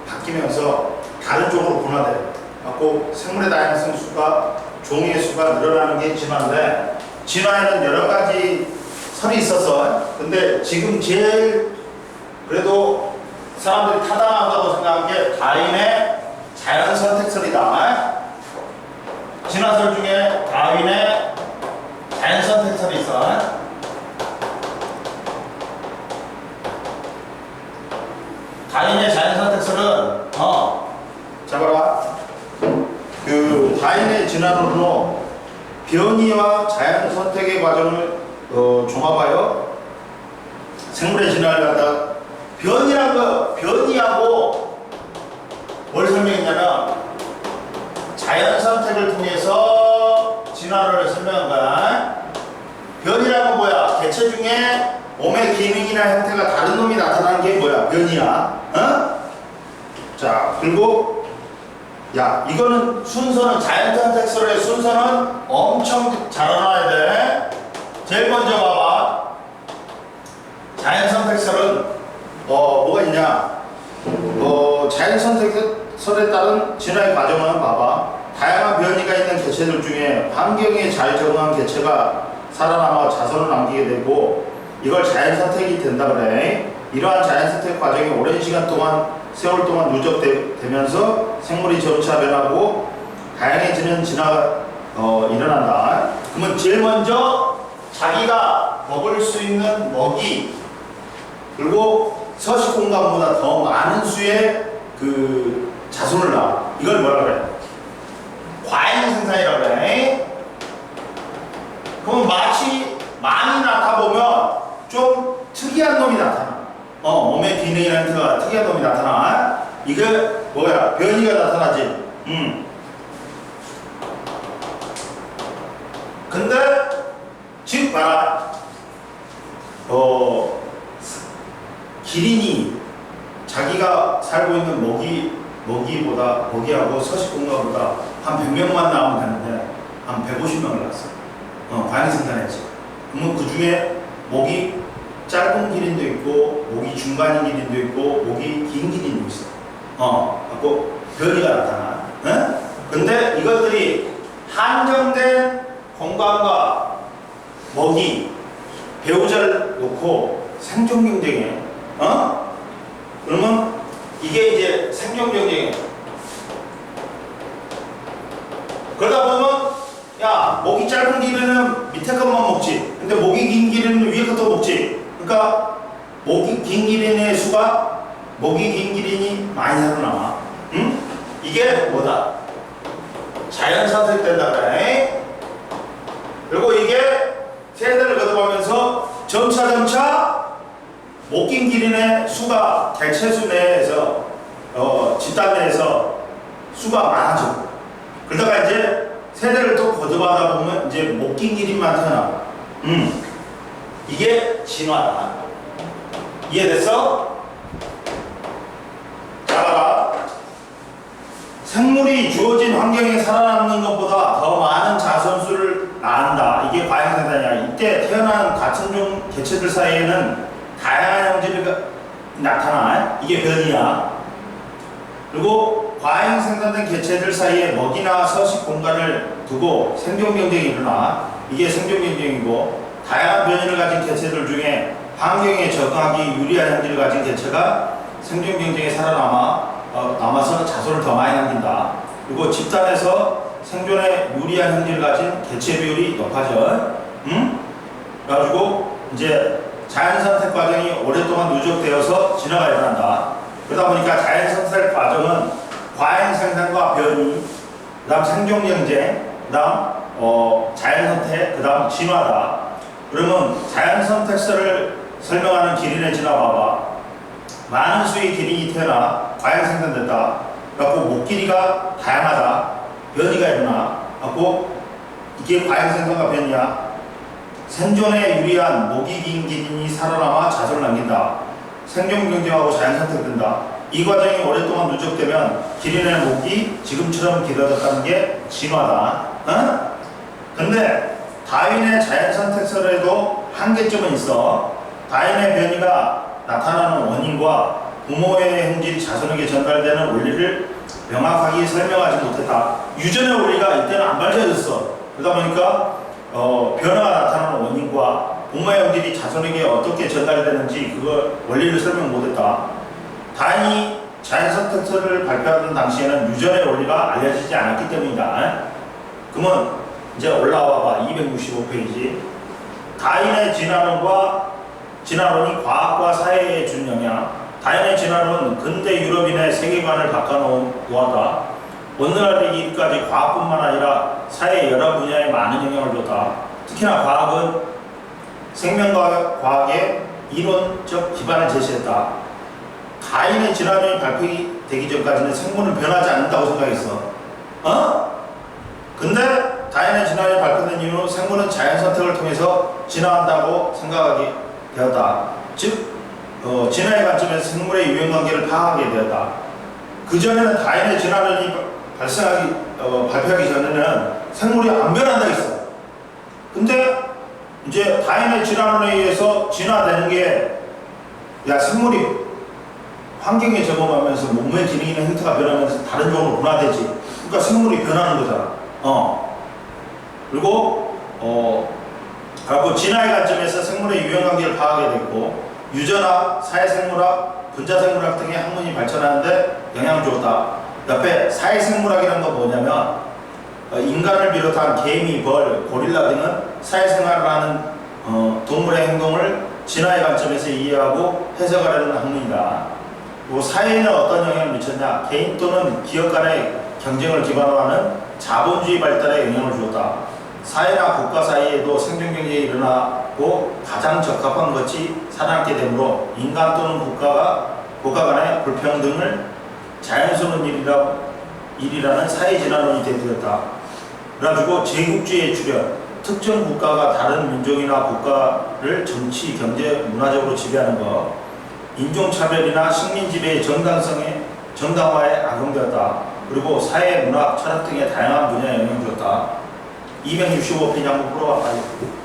바뀌면서 다른 쪽으로 분화돼. 갖고 생물의 다양성 수가 종의 수가 늘어나는 게 진화인데, 진화에는 여러 가지 설이 있었어. 근데 지금 제일 그래도 사람들이 타당하다고 생각한 게 다윈의 자연 선택설이다. 진화설 중에 다윈의 자연 선택설이 있어. 다윈의 자연 선택설은 잡아라. 그 다윈의 진화론으로 변이와 자연 선택의 과정을 종합하여 생물의 진화를 갖다 변이란 거, 변이하고 뭘 설명했냐면 자연 선택을 통해서 진화를 설명한 거야. 변이란 건 뭐야? 개체 중에 몸의 기능이나 형태가 다른 놈이 나타나는 게 뭐야? 변이야. 자, 그리고 야, 이거는 순서는 자연 선택설의 순서는 엄청 잘 알아야 돼. 제일 먼저 봐봐. 자연 선택설은 뭐가 있냐? 자연 선택설에 따른 진화의 과정은 봐봐. 다양한 변이가 있는 개체들 중에 환경에 잘 적응한 개체가 살아남아 자손을 남기게 되고 이걸 자연 선택이 된다 그래. 이러한 자연 선택 과정이 오랜 시간 동안 세월 동안 누적되면서 생물이 점차 변하고 다양해지는 진화가 일어난다. 그러면 제일 먼저 자기가 먹을 수 있는 먹이 그리고 서식 공간보다 더 많은 수의 그 자손을 낳아. 이걸 뭐라 그래? 과잉 생산이라고 그래. 그럼 마치 많이 낳다 보면 좀 특이한 놈이 나타나. 몸의 기능이나 형태가 특이한 놈이 나타나. 이게 뭐야? 변이가 나타나지. 근데 즉 봐라. 기린이 자기가 살고 있는 먹이하고 서식 공간보다 한 100명만 나오면 되는데 한 150명을 낳았어. 과잉 생산했지. 그러면 그 중에 목이 짧은 기린도 있고, 목이 중간인 기린도 있고, 목이 긴 기린도 있어. 갖고 변이가 나타나. 근데 이것들이 한정된 공간과 먹이, 배우자를 놓고 생존 경쟁에, 그러면 이게 이제 생존 경쟁에 그러다 보면 야 목이 짧은 길이는 밑에 것만 먹지. 근데 목이 긴 길이는 위에 것도 먹지. 그러니까 목이 긴 기린의 수가 목이 긴 기린이 많이 살아남아. 응? 이게 뭐다? 자연 선택된다 그래. 그리고 이게 세대를 거듭하면서 점차 목 긴 기린의 수가 개체수 내에서 집단 내에서 수가 많아져. 그러다가 이제 세대를 또 거듭하다 보면 이제 목 긴 기린만 태어나. 이게 진화다. 이해됐어? 자 봐라. 생물이 주어진 환경에 살아남는 것보다 더 많은 자손수를 낳는다. 이게 과잉생산이야. 이때 태어난 같은 종 개체들 사이에는 다양한 형질이 나타나. 이게 변이야. 그리고 과잉생산된 개체들 사이에 먹이나 서식 공간을 두고 생존 경쟁이 일어나. 이게 생존 경쟁이고, 다양한 변이를 가진 개체들 중에 환경에 적응하기 유리한 형질을 가진 개체가 생존 경쟁에 남아서 자손을 더 많이 남긴다. 그리고 집단에서 생존에 유리한 형질을 가진 개체 비율이 높아져. 그래가지고 이제 자연선택 과정이 오랫동안 누적되어서 진화가 일어난다. 그러다 보니까 자연선택 과정은 과잉생산과 변이, 그 다음 생존 경쟁, 그 다음 자연선택, 그 다음 진화다. 그러면 자연선택설을 설명하는 기린의 진화 봐봐. 많은 수의 기린이 태어나 과잉생산됐다. 그래갖고 목 길이가 다양하다. 변이가 일어나. 그래갖고 이게 과잉생산과 변이야. 생존에 유리한 목이 긴 기린이 살아남아 자손을 남긴다. 생존 경쟁하고 자연선택된다. 이 과정이 오랫동안 누적되면 기린의 목이 지금처럼 길어졌다는 게 진화다. 근데 다윈의 자연선택설에도 한계점은 있어. 다윈의 변이가 나타나는 원인과 부모의 형질이 자손에게 전달되는 원리를 명확하게 설명하지 못했다. 유전의 원리가 이때는 안 밝혀졌어. 그러다 보니까 변화가 나타나는 원인과 부모의 형질이 자손에게 어떻게 전달되는지 그거 원리를 설명 못했다. 다윈이 자연선택설을 발표하던 당시에는 유전의 원리가 알려지지 않았기 때문이다. 그러면 이제 올라와 봐. 265페이지. 다윈의 진화론이 과학과 사회에 준 영향. 다윈의 진화론은 근대 유럽인의 세계관을 바꿔놓았다. 오늘날의 일까지 과학뿐만 아니라 사회 여러 분야에 많은 영향을 줬다. 특히나 과학은 생명과학의 이론적 기반을 제시했다. 다윈의 진화론이 발표되기 전까지는 생물은 변하지 않는다고 생각했어. 근데 다윈의 진화론이 발표된 이후로 생물은 자연선택을 통해서 진화한다고 생각하게 되었다. 즉 진화의 관점에서 생물의 유형관계를 파악하게 되었다. 그전에는 다윈의 진화론이 발표하기 전에는 생물이 안 변한다 했어. 근데 이제 다윈의 진화론에 의해서 진화되는 게 생물이 환경에 적응하면서 몸의 기능이나 형태가 변하면서 다른 종으로 분화되지. 그러니까 생물이 변하는 거잖아. 그리고 진화의 관점에서 생물의 유형관계를 파악하게 됐고, 유전학, 사회생물학, 분자생물학 등의 학문이 발전하는데 영향을 주었다. 옆에 사회생물학이라는 건 뭐냐면 인간을 비롯한 개미, 벌, 고릴라 등은 사회생활을 하는 동물의 행동을 진화의 관점에서 이해하고 해석하려는 학문이다. 사회에는 어떤 영향을 미쳤냐? 개인 또는 기업 간의 경쟁을 기반으로 하는 자본주의 발달에 영향을 주었다. 사회나 국가 사이에도 생존 경쟁이 일어나고 가장 적합한 것이 살아남게 되므로 인간 또는 국가 간의 불평등을 자연스러운 일이라는 사회 진화론이 대두했다. 그래가지고 제국주의의 출현, 특정 국가가 다른 민족이나 국가를 정치, 경제, 문화적으로 지배하는 것, 인종차별이나 식민지배의 정당화에 악용되었다. 그리고 사회, 문학, 철학 등의 다양한 분야에 영향을 줬다. 265페이지 한번 풀어봐봐요.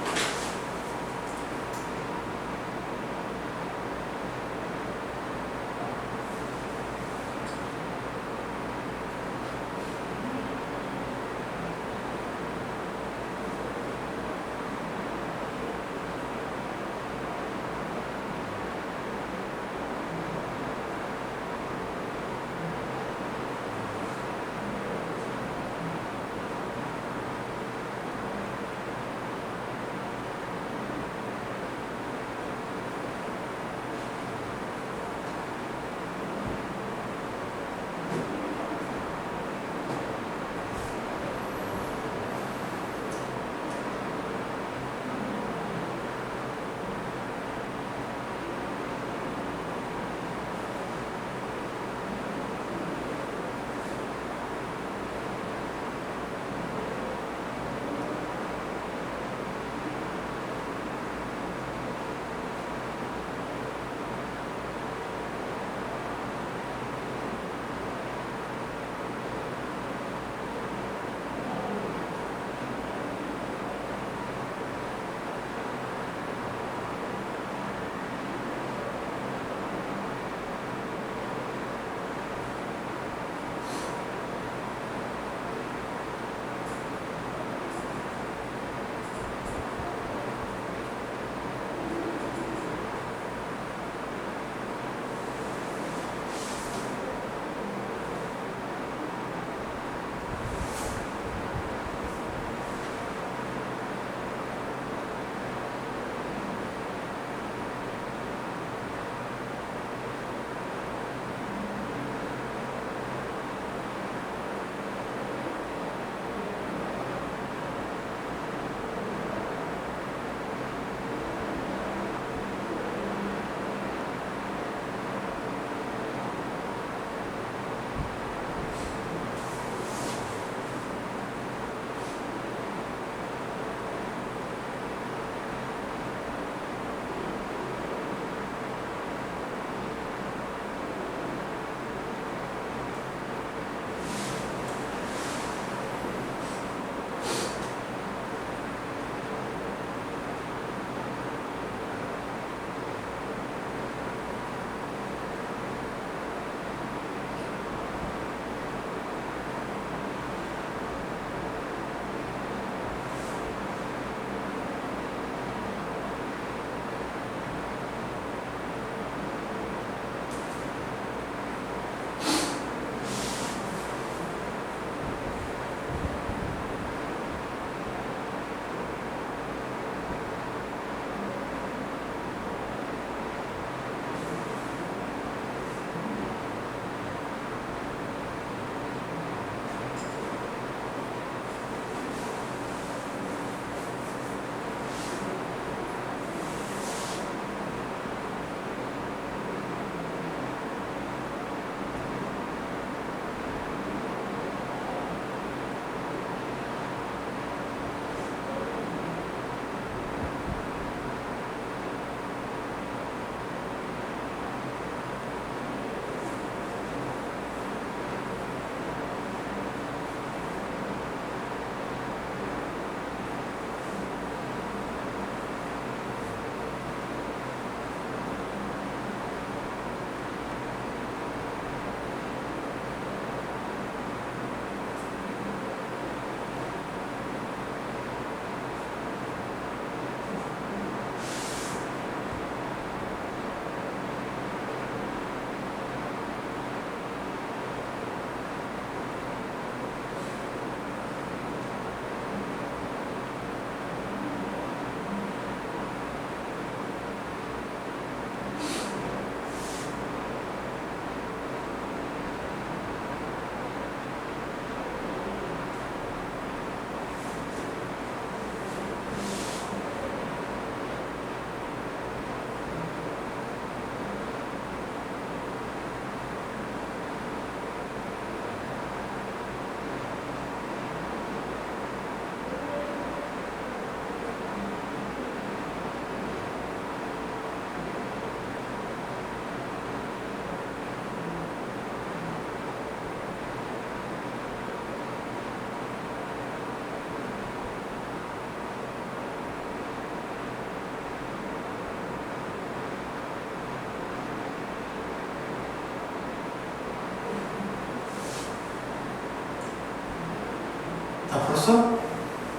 다 풀었어?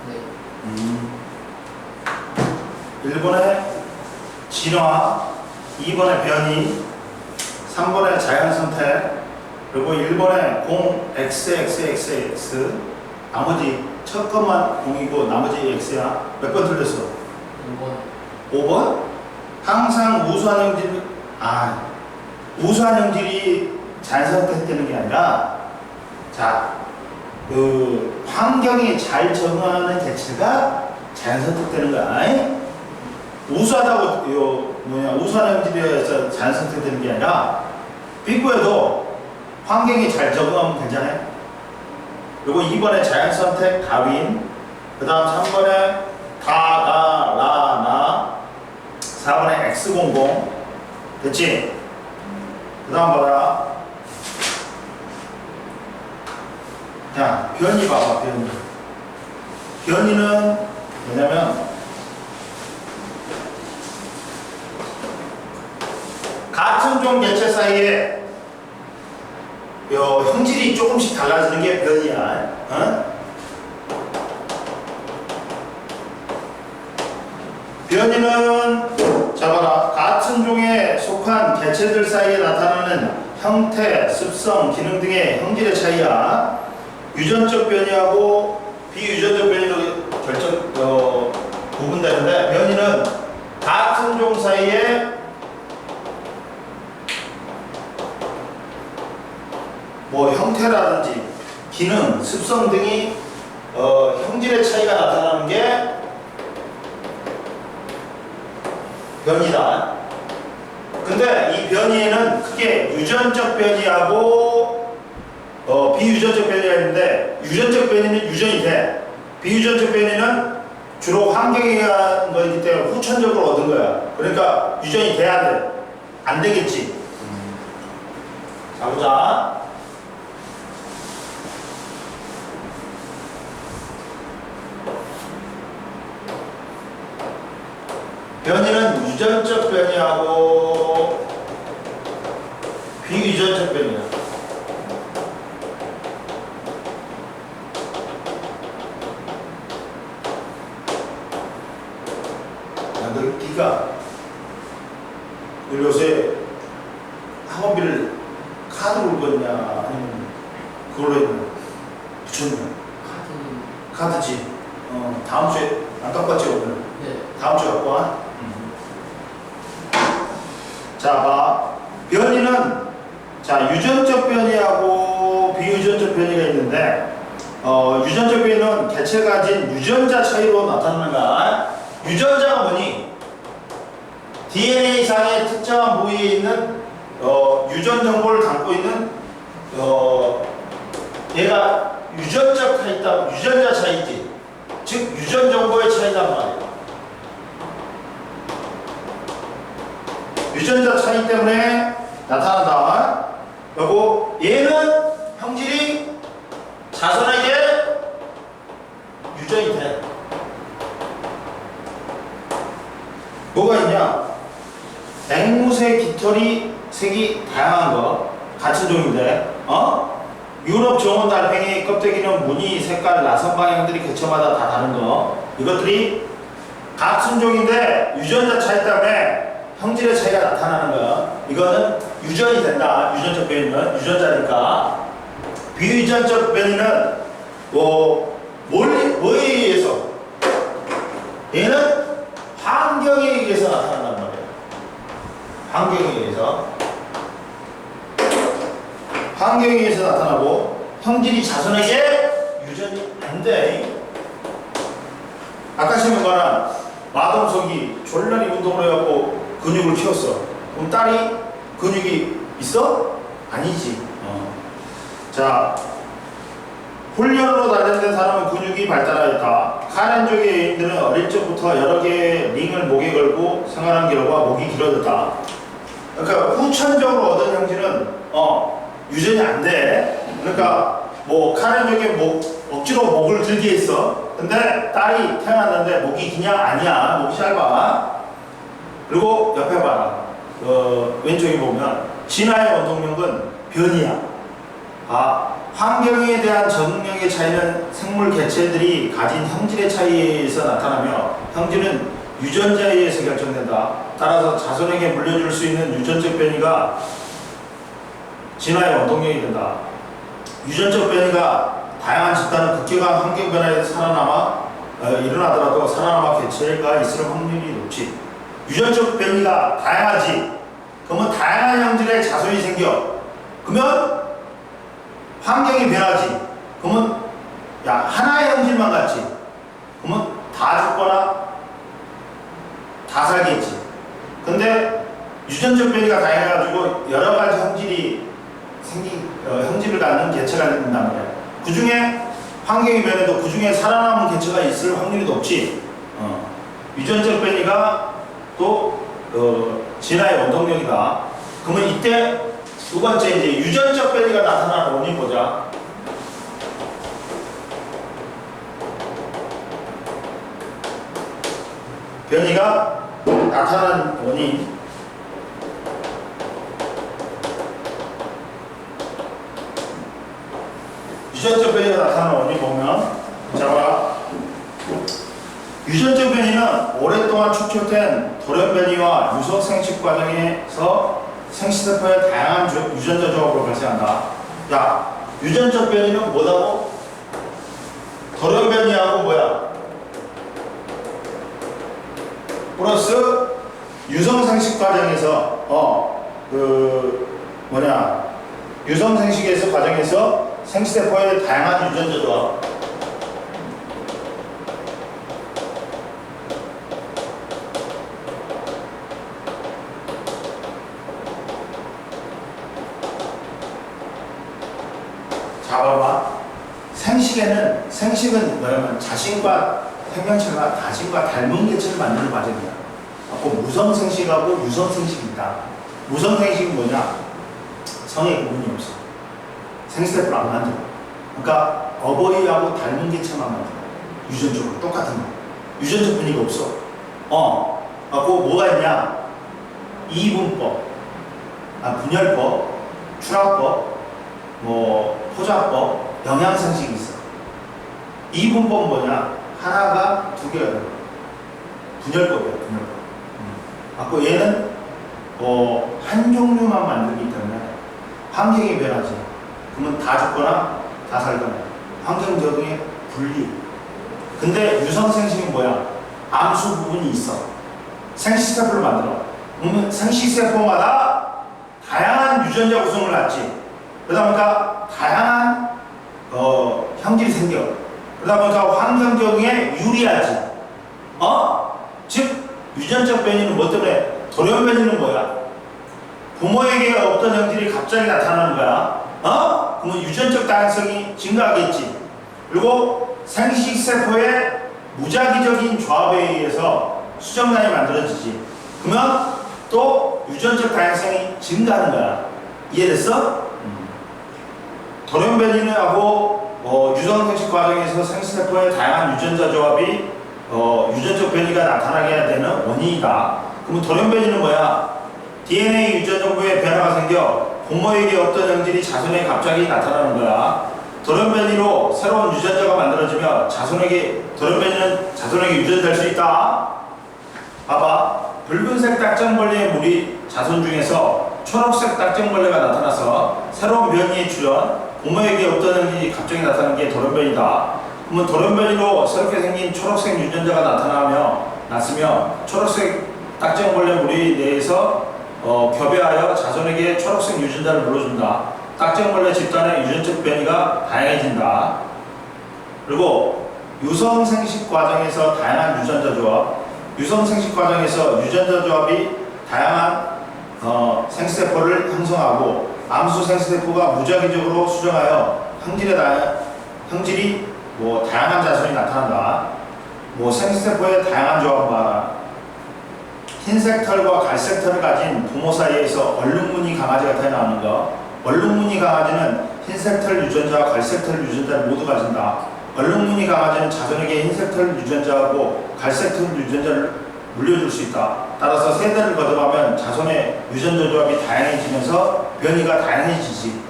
네. 1번에 진화, 2번에 변이, 3번에 자연선택, 그리고 1번에 공 XXXX, 나머지 첫 것만 공이고 나머지 X야. 몇 번 틀렸어? 5번. 5번? 항상 우수한 형질이 자연선택되는 게 아니라, 자, 그 환경에 잘 적응하는 개체가 자연선택되는 거야. 우수하다고 우수한 형질에서 자연선택되는 게 아니라 피부에도 환경이 잘 적응하면 괜찮아요. 그리고 2번에 자연선택 다윈, 그 다음 3번에 다가라나, 4번에 X00. 됐지? 그 다음 봐라. 자, 변이 봐봐, 변이. 변이는 뭐냐면, 같은 종 개체 사이에 형질이 조금씩 달라지는 게 변이야. 어? 변이는 자 봐라, 같은 종에 속한 개체들 사이에 나타나는 형태, 습성, 기능 등의 형질의 차이야. 유전적 변이하고 비유전적 변이로 구분되는데, 변이는 같은 종 사이에 뭐 형태라든지 기능, 습성 등이 형질의 차이가 나타나는 게 변이다. 근데 이 변이에는 크게 유전적 변이하고 비유전적 변이가 있는데, 유전적 변이는 유전이 돼. 비유전적 변이는 주로 환경에 의한 거이기 때문에 후천적으로 얻은 거야. 그러니까 유전이 돼야 돼. 안 되겠지. 자, 보자. 변이는 유전적 변이하고 비유전적 변이야. 야, 너 니가 요새 학원비를 카드로 걷냐 아니면 그걸로 했냐? 붙였냐? 카드지. 다음 주에 안 갖고 왔지 오늘? 네. 다음 주에 갖고 와. 자, 봐. 변이는 자, 유전적 변이하고 비유전적 변이가 있는데, 유전적 변이는 개체가 가진 유전자 차이로 나타나는 거야. 유전자가 뭐니? DNA상의 특정한 부위에 있는 유전 정보를 담고 있는 얘가 유전자 차이지. 즉 유전 정보의 차이란 말이야. 유전자 차이 때문에 나타난다. 그리고 얘는 형질이 자손에게 유전이 돼. 뭐가 있냐? 앵무새 깃털이 색이 다양한 거, 같은 종인데, 유럽 정원 달팽이 껍데기는 무늬, 색깔, 나선 방향들이 개체마다 다 다른 거, 이것들이 같은 종인데 유전자 차이 때문에 형질의 차이가 나타나는 거야. 이거는 유전이 된다. 유전적 변이는 유전자니까. 비유전적 변이는 뭐에 의해서? 얘는 환경에 의해서 나타난단 말이야. 환경에 의해서. 환경에 의해서 나타나고, 형질이 자손에게 유전이 안 돼. 아까 시험에 말한 마동석이 졸라리 운동을 해갖고 근육을 키웠어. 그럼 딸이 근육이 있어? 아니지. 자, 훈련으로 단련된 사람은 근육이 발달하였다. 카렌족의 여인들은 어릴 적부터 여러 개의 링을 목에 걸고 생활한 결과 목이 길어졌다. 그러니까 후천적으로 얻은 형질은 유전이 안 돼. 그러니까 뭐 카렌족의 억지로 목을 들게 했어. 근데 딸이 태어났는데 목이 기냐? 아니야. 목이 짧아. 그리고 옆에 봐라. 왼쪽에 보면 진화의 원동력은 변이야. 환경에 대한 적응력의 차이는 생물 개체들이 가진 형질의 차이에서 나타나며 형질은 유전자에 의해서 결정된다. 따라서 자손에게 물려줄 수 있는 유전적 변이가 진화의 원동력이 된다. 유전적 변이가 다양한 집단은 극격한 환경 변화에서 살아남아 일어나더라도 살아남아 개체가 있을 확률이 높지. 유전적 변이가 다양하지. 그러면 다양한 형질의 자손이 생겨. 그러면 환경이 변하지. 그러면 야 하나의 형질만 같지. 그러면 다 죽거나 다 살겠지. 근데 유전적 변이가 다양해가지고 여러 가지 형질이 형질을 갖는 개체가 된단 말이야. 그 중에 환경이 변해도 그 중에 살아남은 개체가 있을 확률이 높지. 유전적 변이가 또 진화의 원동력이다. 그러면 이때 두 번째 이제 유전적 변이가 나타나는 원인 보자. 변이가 나타나는 원인. 유전적 변이가 나타나는 원인 보면 자 봐라. 유전적 변이는 오랫동안 축적된 돌연 변이와 유속 생식 과정에서 생시세포의 다양한 유전자 조합으로 발생한다. 야, 유전적 변이는 뭐라고? 돌연 변이하고 뭐야? 플러스 유성 생식 과정에서 유성 생식에서 과정에서 생시세포의 다양한 유전자 조합. 잡아봐. 생식은 뭐냐면 자신과 생명체가 자신과 닮은 개체를 만드는 과정이야. 그 무성생식하고 유성생식이 있다. 무성생식은 뭐냐? 성의 구분이 없어. 생시세포를 안 만들어. 그러니까 어버이하고 닮은 개체만 만들어. 유전적으로 똑같은 거. 유전적 분위기가 없어. 그거 뭐가 있냐? 이분법, 분열법, 출합법, 포자법, 영양생식이 있어. 이분법은 뭐냐? 하나가 두 개가 돼요. 분열법이야, 분열법. 얘는 한 종류만 만들기 때문에 환경이 변하지. 그러면 다 죽거나 다 살거나. 환경 적응의 분리. 근데 유성생식은 뭐야? 암수 부분이 있어. 생시세포를 만들어. 그러면 생시세포마다 다양한 유전자 구성을 갖지. 그러다 보니까 다양한 형질이 생겨. 그러다 보니까 환경 적응에 유리하지. 즉 유전적 변이는 뭐 때문에? 돌연 변이는 뭐야? 부모에게 없던 형질이 갑자기 나타나는 거야. 그러면 유전적 다양성이 증가하겠지. 그리고 생식세포의 무작위적인 조합에 의해서 수정란이 만들어지지. 그러면 또 유전적 다양성이 증가하는 거야. 이해됐어? 돌연 변이는 하고 유성생식 과정에서 생시세포의 다양한 유전자 조합이 유전적 변이가 나타나게 되는 원인이다. 그러면 돌연 변이는 뭐야? DNA 유전정보에 변화가 생겨 부모에게 없던 형질이 자손에 갑자기 나타나는 거야. 돌연 변이로 새로운 유전자가 만들어지며 돌연 변이는 자손에게 유전될 수 있다. 봐봐. 붉은색 딱정벌레의 무리 자손 중에서 초록색 딱정벌레가 나타나서 새로운 변이에 출현, 부모에게 없던 형질이 갑자기 나타나는 게 돌연 변이다. 그러면 돌연 변이로 새롭게 생긴 초록색 유전자가 났으며 초록색 딱정벌레 무리 내에서 교배하여 자손에게 초록색 유전자를 물어준다. 딱정벌레 집단의 유전적 변이가 다양해진다. 그리고 유성생식 과정에서 다양한 유전자 조합, 유성생식 과정에서 유전자 조합이 다양한 생시세포를 형성하고 암수 생시세포가 무작위적으로 수정하여 형질이 다양한 자손이 나타난다. 생시세포의 다양한 조합 봐라. 흰색 털과 갈색 털을 가진 부모 사이에서 얼룩무늬 강아지가 태어나는 거. 얼룩무늬 강아지는 흰색 털 유전자와 갈색 털 유전자를 모두 가진다. 얼룩무늬 강아지는 자손에게 흰색 털 유전자하고 갈색 털 유전자를 물려줄 수 있다. 따라서 세대를 거듭하면 자손의 유전자 조합이 다양해지면서 변이가 다양해지지.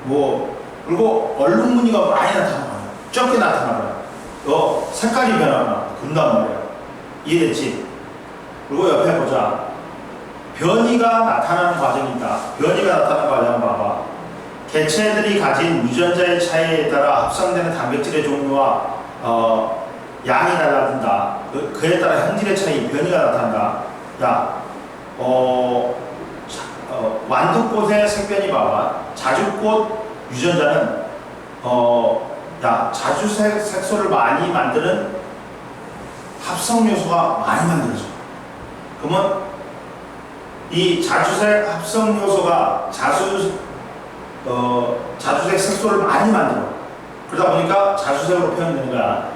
그리고 얼룩 무늬가 많이 나타나요. 적게 나타나요. 색깔이 변하거나 그런단 말이야. 이해됐지? 그리고 옆에 보자. 변이가 나타나는 과정이 있다. 변이가 나타나는 과정을 봐봐. 개체들이 가진 유전자의 차이에 따라 합성되는 단백질의 종류와 양이 달라진다. 그에 따라 형질의 차이, 변이가 나타난다. 야, 완두꽃의 색변이 봐봐. 자주꽃 유전자는 자주색 색소를 많이 만드는 합성 요소가 많이 만들어져. 그러면 이 자주색 합성 요소가 자주색 색소를 많이 만들어. 그러다 보니까 자주색으로 표현되는 거야.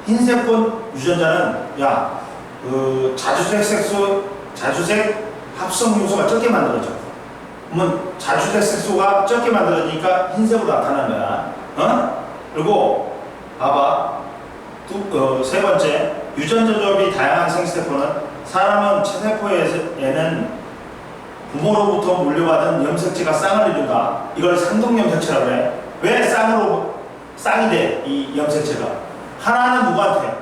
흰색꽃 유전자는 자주색 합성 요소가 적게 만들어져. 그러면 자주색 색소가 적게 만들어지니까 흰색으로 나타나는 거야. 그리고 봐봐. 세 번째, 유전자 조합이 다양한 생세포는 사람은 체세포에는 부모로부터 물려받은 염색체가 쌍을 이룬다. 이걸 상동염색체라고 해. 왜 쌍이 돼? 이 염색체가 하나는 누구한테?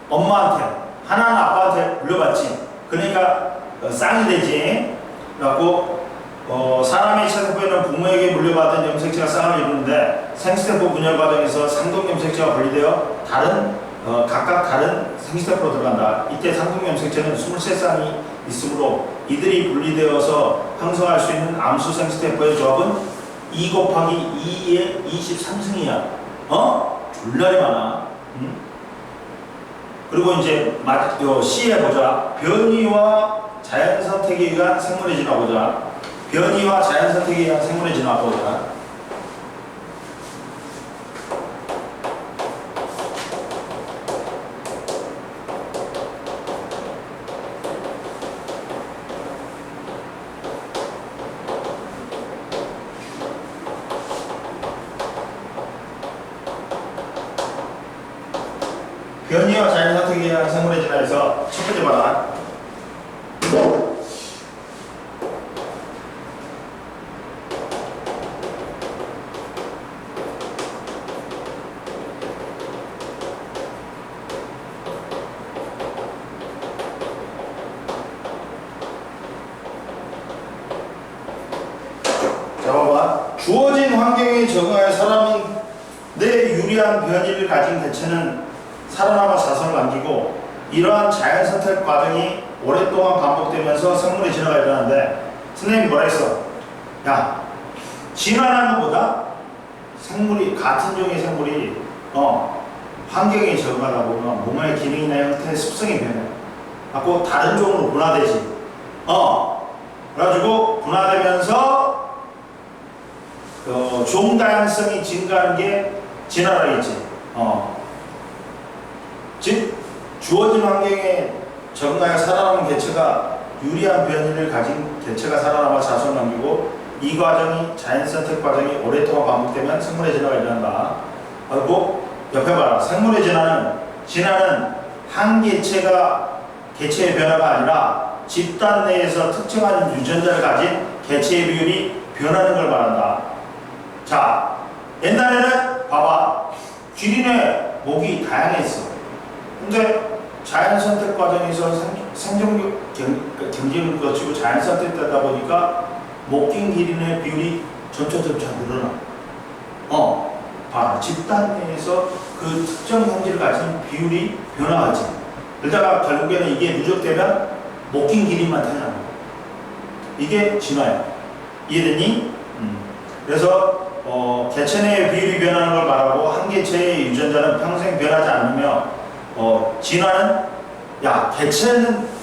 엄마한테. 하나는 아빠한테 물려받지. 그러니까 쌍이 되지. 그래갖고 사람의 체세포에는 부모에게 물려받은 염색체가 쌍을 이루는데 생세포 분열 과정에서 상동염색체가 분리되어 각각 다른 생세포로 들어간다. 이때 상동염색체는 23쌍이 있으므로 이들이 분리되어서 형성할 수 있는 암수 생세포의 조합은 2 곱하기 2의 23승이야. 졸라리 많아. 그리고 이제 C에 보자. 변이와 자연선택에 의한 생물의 진화 보자. 변이와 자연선택에 의한 생물의 진화 보자. 변이와 자연선택에 의한 생물의 진화에서 첫 번째 봐라. 자, 봐봐. 주어진 환경에 적응하여 사람이 내 유리한 변이를 가진 개체는 살아남아 자손을 남기고 이러한 자연선택 과정이 오랫동안 반복되면서 생물의 진화가 일어나는데 선생님이 뭐라 했어? 진화라는 것보다 같은 종의 생물이 환경에 적응하다 보면 몸의 기능이나 형태, 습성이 변해. 갖고 다른 종으로 분화되지. 그래가지고 분화되면서 종 다양성이 증가하는 게 진화라 했지. 즉 주어진 환경에 적응하여 살아남은 개체가 유리한 변이를 가진 개체가 살아남아 자손을 남기고 이 과정이 자연선택 과정이 오랫동안 반복되면 생물의 진화가 일어난다. 그리고 옆에 봐라. 생물의 진화는 한 개체의 변화가 아니라 집단 내에서 특정한 유전자를 가진 개체의 비율이 변하는 걸 말한다. 자, 옛날에는 봐봐. 쥐린의 목이 다양했어. 근데 자연선택 과정에서 생존 경쟁을 거치고 자연선택되다 보니까 목긴 기린의 비율이 점차 늘어나. 봐라. 집단 내에서 그 특정 형질을 가진 비율이 변화하지. 그러다가 결국에는 이게 누적되면 목긴 기린만 태어나는 거야. 이게 진화야. 이해됐니? 그래서 개체 내의 비율이 변하는 걸 말하고 한 개체의 유전자는 평생 변하지 않으며 진화는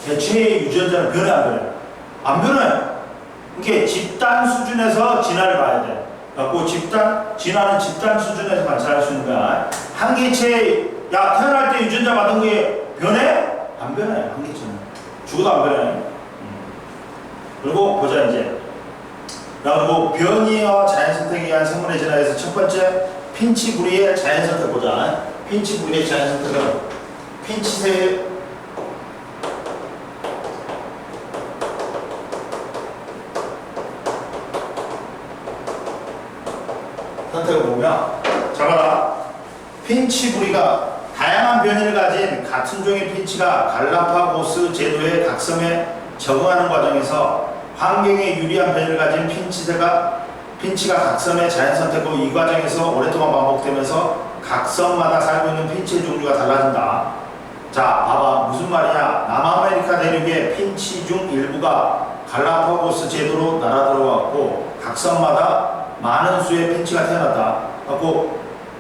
개체의 유전자는 변해 안 변해? 안 변해. 이게 집단 수준에서 진화를 봐야 돼. 그래갖고 진화는 집단 수준에서 관찰할 수 있는 거야. 한 개체 태어날 때 유전자 받은 게 변해? 안 변해. 한 개체는 죽어도 안 변해. 그리고 보자 이제. 그리고 변이와 자연선택에 의한 생물의 진화에서 첫 번째 핀치부리의 자연선택 보자. 핀치부리의 자연선택은 핀치새 살펴보면, 자 봐라. 핀치 부리가 다양한 변이를 가진 같은 종의 핀치가 갈라파고스 제도의 각성에 적응하는 과정에서 환경에 유리한 변이를 가진 핀치가 각성의 자연 선택으로 이 과정에서 오랫동안 반복되면서 각성마다 살고 있는 핀치의 종류가 달라진다. 자, 봐봐. 무슨 말이냐? 남아메리카 대륙의 핀치 중 일부가 갈라파고스 제도로 날아들어왔고 각성마다 많은 수의 핀치가 태어났다. 그래서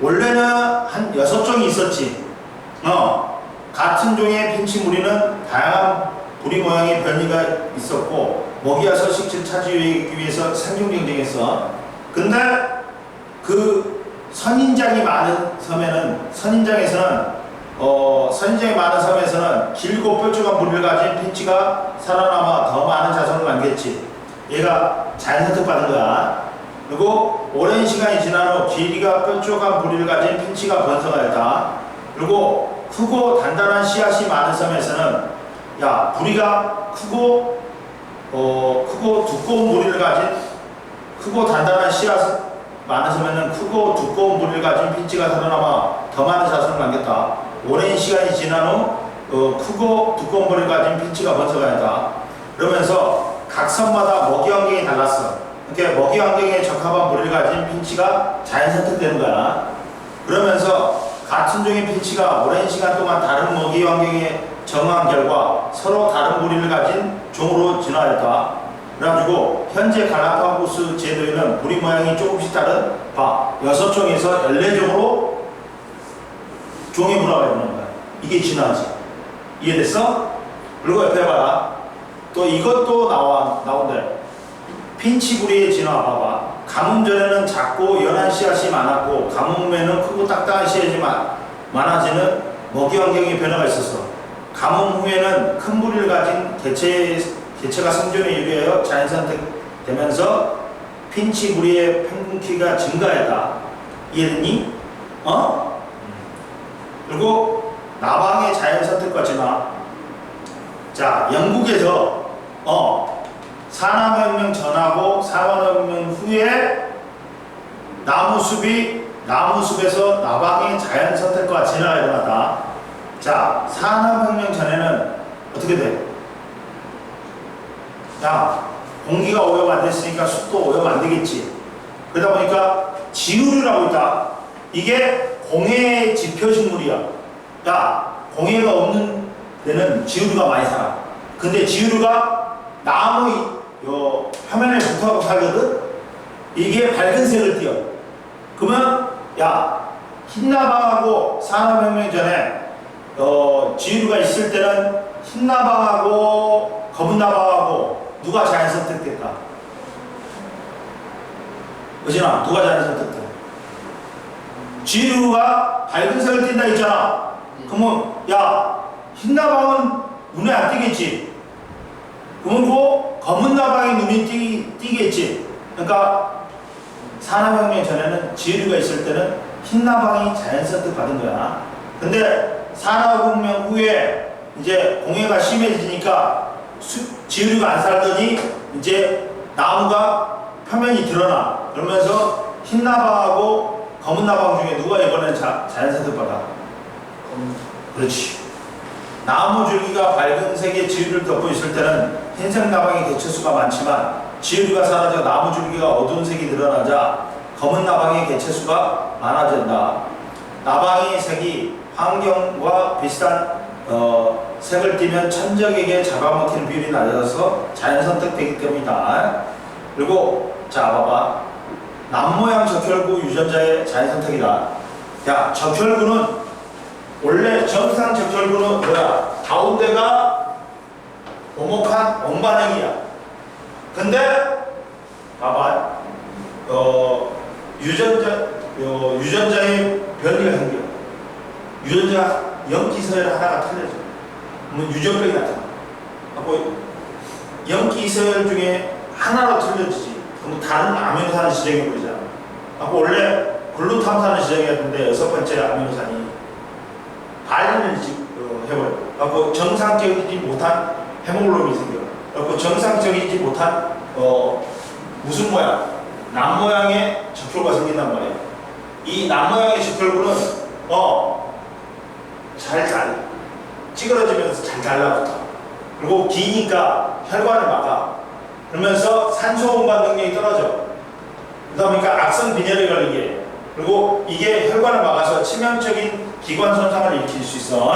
원래는 한 6종이 있었지. 같은 종의 핀치 무리는 다양한 부리 모양의 변이가 있었고 먹이와 서식지를 차지하기 위해서 생존 경쟁했어. 근데 그 선인장이 많은 섬에는 선인장이 많은 섬에서는 길고 뾰족한 부리를 가진 핀치가 살아남아 더 많은 자손을 남겼지. 얘가 자연 선택받은 거야. 그리고 오랜 시간이 지난 후 길이가 뾰족한 부리를 가진 핀치가 번성하였다. 그리고 크고 단단한 씨앗이 많은 섬에서는 부리가 크고 두꺼운 부리를 가진 크고 단단한 씨앗 많은 섬에는 크고 두꺼운 부리를 가진 핀치가 살아남아 더 많은 자손을 남겼다. 오랜 시간이 지난 후 크고 두꺼운 부리를 가진 핀치가 번성하였다. 그러면서 각 섬마다 먹이 환경이 달랐어. 그러니까 먹이 환경에 적합한 부리를 가진 핀치가 자연 선택되는 거야. 그러면서 같은 종의 핀치가 오랜 시간 동안 다른 먹이 환경에 적응한 결과 서로 다른 부리를 가진 종으로 진화했다. 그래가지고 현재 갈라파고스 제도에는 부리 모양이 조금씩 다른 6종에서 14종으로 종의 문화가 있는 거야. 이게 진화지. 이해됐어? 그리고 옆에 봐라. 또 이것도 나온대. 핀치 부리의 진화 봐봐. 가뭄 전에는 작고 연한 씨앗이 많았고 가뭄 후에는 크고 딱딱한 씨앗이 많아지는 먹이 환경의 변화가 있었어. 가뭄 후에는 큰 부리를 가진 개체가 생존에 유리하여 자연 선택되면서 핀치 부리의 평균 키가 증가했다. 이해됐니? 그리고 나방의 자연 선택과 진화. 자, 영국에서 산업혁명 전하고 산업혁명 후에 나무숲에서 나방의 자연 선택과 진화가 일어났다. 자, 산업혁명 전에는 어떻게 돼? 공기가 오염 안 됐으니까 숲도 오염 안 되겠지. 그러다 보니까 지우류라고 있다. 이게 공해 지표식물이야. 공해가 없는 데는 지우류가 많이 살아. 근데 지우류가 나무 표면에 붙어서 살거든? 이게 밝은 색을 띄어. 그러면, 흰나방하고 산업혁명 전에, 지우류가 있을 때는 흰나방하고 검은나방하고 누가 자연 선택될까? 의진아, 누가 자연 선택돼? 지우류가 밝은 색을 띈다 했잖아. 그러면, 흰나방은 눈에 안 띄겠지? 그리고 검은 나방이 눈이 띄겠지. 그러니까 산업혁명 전에는 지류가 있을 때는 흰 나방이 자연 선택 받은 거야. 근데 산업혁명 후에 이제 공해가 심해지니까 지류가 안 살더니 이제 나무가 표면이 드러나. 그러면서 흰 나방하고 검은 나방 중에 누가 이번엔 자연 선택 받아? 그렇지. 나무 줄기가 밝은 색의 지유를 덮고 있을 때는 흰색 나방의 개체수가 많지만 지유가 사라져 나무 줄기가 어두운 색이 드러나자 검은 나방의 개체수가 많아진다. 나방의 색이 환경과 비슷한 색을 띠면 천적에게 잡아먹히는 비율이 낮아져서 자연 선택되기 때문이다. 그리고 자 봐봐. 남모양 적혈구 유전자의 자연 선택이다. 적혈구는 원래 정상 적혈구는 뭐야? 가운데가 오목한 원반형이야. 근데 봐봐. 유전자의 변이가 생겨. 유전자 염기서열 하나가 틀려져. 그러면 유전병이 나타나. 하고 염기서열 중에 하나로 틀려지지. 그럼 다른 아미노산을 지정해 버리잖아. 하고 원래 글루탐산을 지정했는데 6번째 아미노산이 발현을 해버려. 그래서 정상적이지 못한 헤모글로빈이 생겨. 그래서 정상적이지 못한 무슨 모양? 남 모양의 적혈구가 생긴단 말이야. 이 남모양의 적혈구는 잘 찌그러지면서 잘 달라붙어. 그리고 기니까 혈관을 막아. 그러면서 산소 운반 능력이 떨어져. 그러다 보니까 악성 빈혈에 걸리게 해. 그리고 이게 혈관을 막아서 치명적인 기관 손상을 일으킬 수 있어.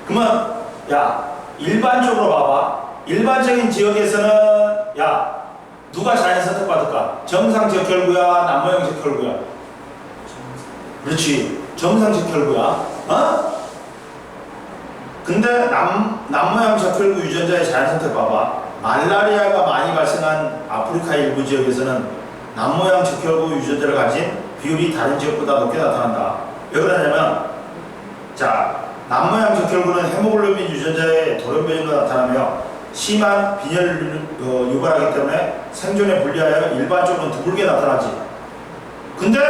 그러면 야, 일반적으로 봐봐. 일반적인 지역에서는 야, 누가 자연 선택받을까? 정상 적혈구야, 남모양 적혈구야? 그렇지, 정상 적혈구야. 근데 남모양 적혈구 유전자의 자연 선택 봐봐. 말라리아가 많이 발생한 아프리카 일부 지역에서는 남모양 적혈구 유전자를 가진 비율이 다른 지역보다 높게 나타난다. 왜 그러냐면, 자, 남모양 적혈구는 헤모글로빈 유전자의 돌연변이로 나타나며 심한 빈혈을 유발하기 때문에 생존에 불리하여 일반적으로는 드물게 나타나지. 근데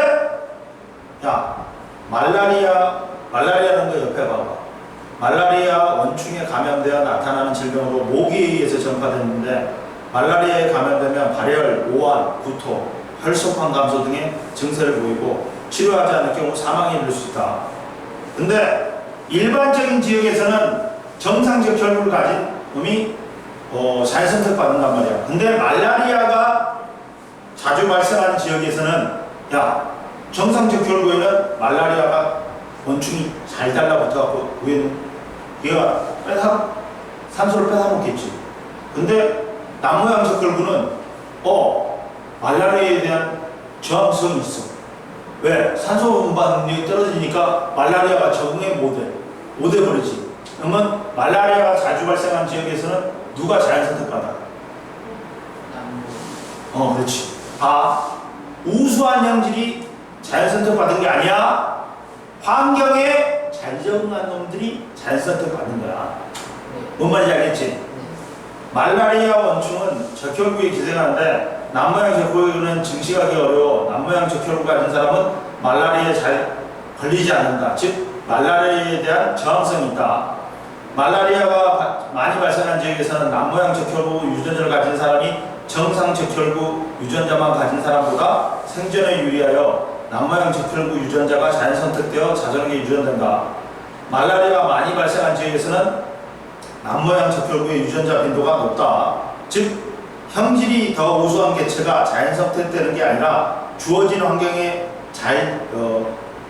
야, 말라리아는 거 옆에 봐봐. 말라리아 원충에 감염되어 나타나는 질병으로 모기에 의해서 전파되는데, 말라리아에 감염되면 발열, 오한, 구토, 혈소판 감소 등의 증세를 보이고 치료하지 않을 경우 사망에 이를 수 있다. 근데 일반적인 지역에서는 정상적 혈구를 가진 놈이 자연 선택받는단 말이야. 근데 말라리아가 자주 발생하는 지역에서는 야, 정상적 혈구에는 말라리아가 원충이 잘 달라붙어갖고 위에는 얘가 산소를 뺏어먹겠지. 근데 남모양 적혈구는 말라리아에 대한 저항성이 있어. 왜? 산소 운반 능력이 떨어지니까 말라리아가 적응에 못해 버리지. 그러면 말라리아가 자주 발생하는 지역에서는 누가 자연 선택받아? 그렇지. 우수한 형질이 자연 선택받은 게 아니야. 환경에 잘 적응한 놈들이 자연 선택받는 거야. 뭔 말인지 알겠지? 말라리아 원충은 적혈구에 기생하는데 남모양 적혈구는 증식하기 어려워. 남모양 적혈구 가진 사람은 말라리아에 잘 걸리지 않는다. 즉 말라리아에 대한 저항성이 있다. 말라리아가 많이 발생한 지역에서는 남모양 적혈구 유전자를 가진 사람이 정상 적혈구 유전자만 가진 사람보다 생존에 유리하여 남모양 적혈구 유전자가 자연 선택되어 자전하게 유전된다. 말라리아가 많이 발생한 지역에서는 남모양 적혈구의 유전자 빈도가 높다. 즉 형질이 더 우수한 개체가 자연 선택되는 게 아니라 주어진 환경에 잘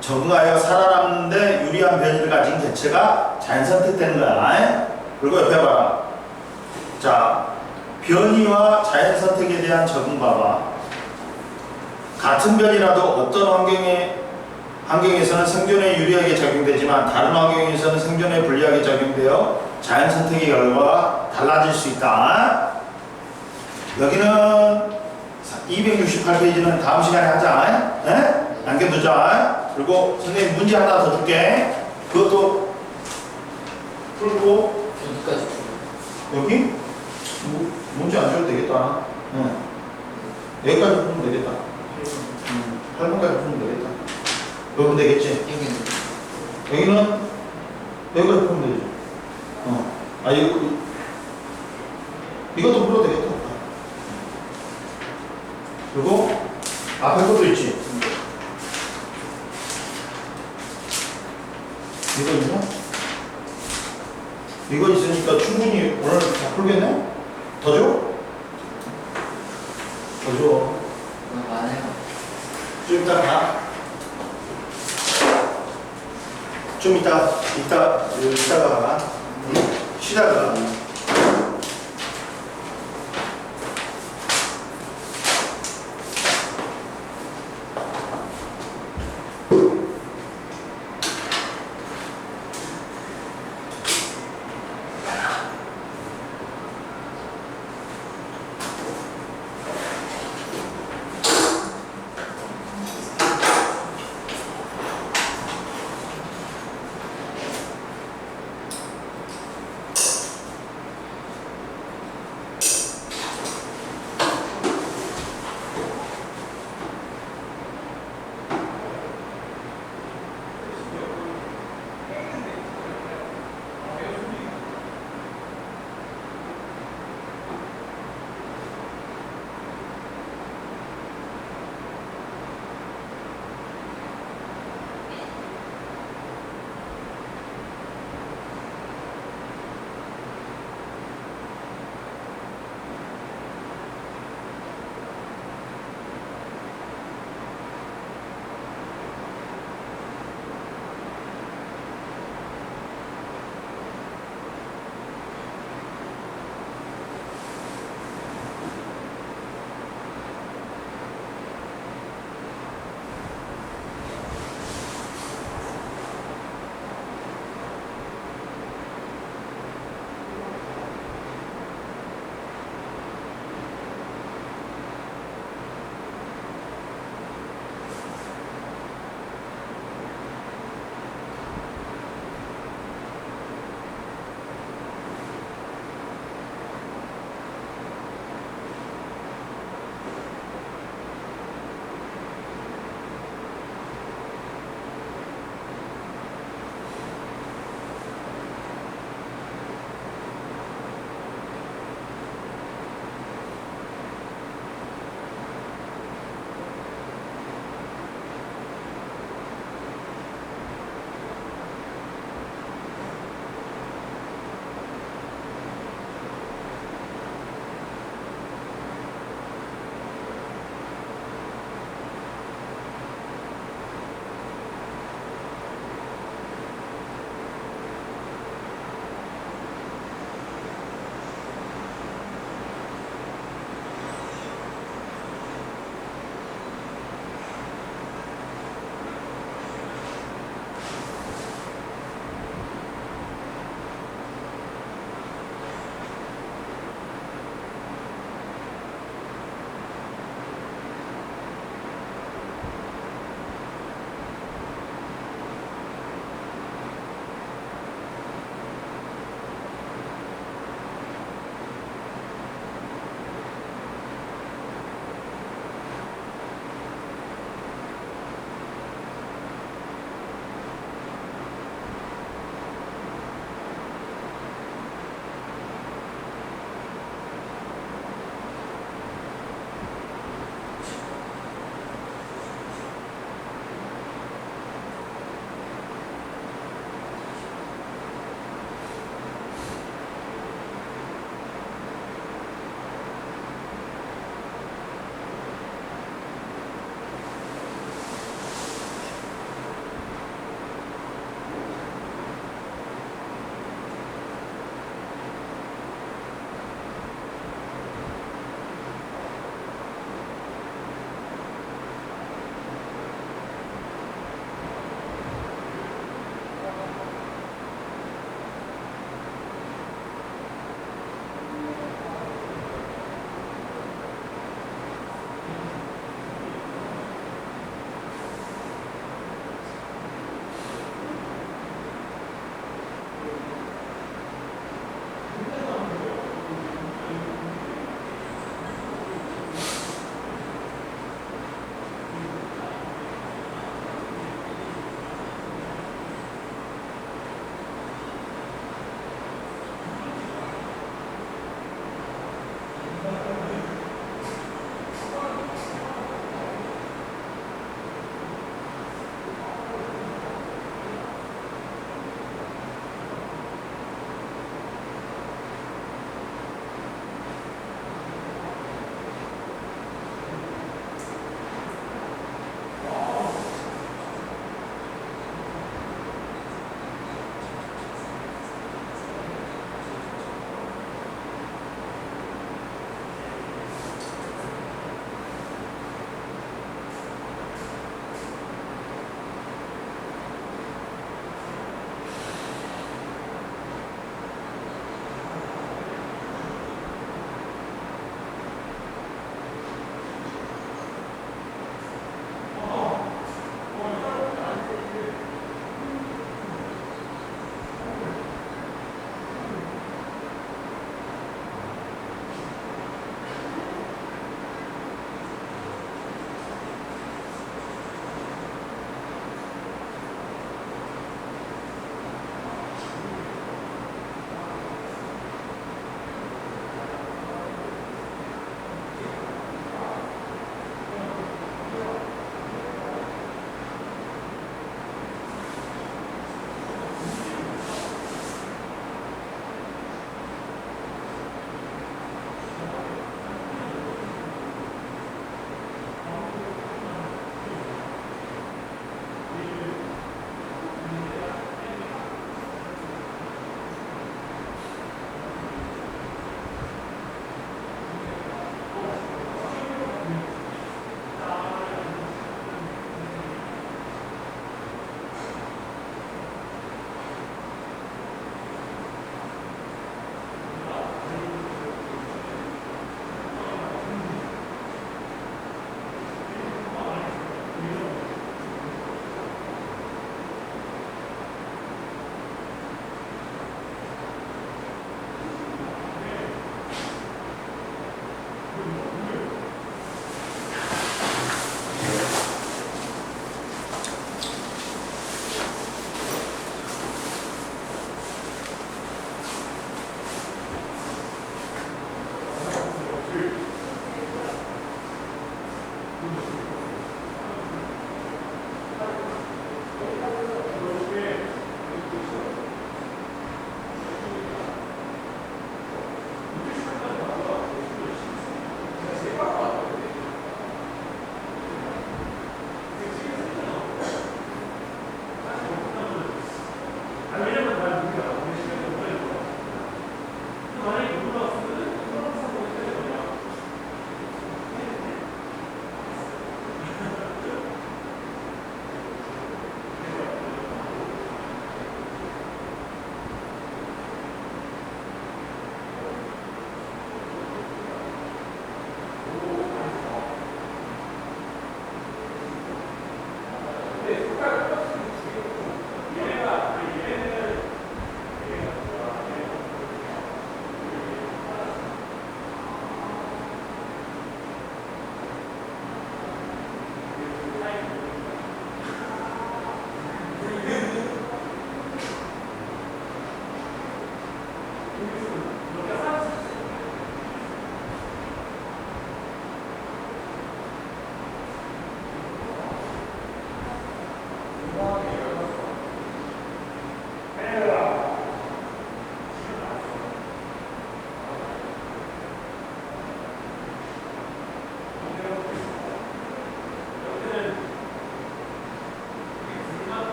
적응하여 살아남는데 유리한 변이를 가진 개체가 자연 선택되는 거야. 그리고 옆에 봐라. 자, 변이와 자연 선택에 대한 적응 봐봐. 같은 변이라도 어떤 환경에서는 생존에 유리하게 작용되지만 다른 환경에서는 생존에 불리하게 작용되어 자연 선택의 결과가 달라질 수 있다. 여기는 268페이지는 다음 시간에 하자. 남겨두자. 그리고 선생님 문제 하나 더 줄게. 그것도 풀고 여기까지. 여기? 문제 안 줘도 되겠다. 여기까지 풀면 되겠다. 8번까지 풀면 되겠다. 여기면 되겠지? 여기는 여기까지 풀면 되지. 이것도 풀어도 되겠다. 그리고 앞에 것도 있지. 이거 있나? 이거 있으니까 충분히 오늘 다 풀겠네? 더 줘? 더 줘. 많아요. 좀 이따 가. 좀 이따가 가. 쉬다가.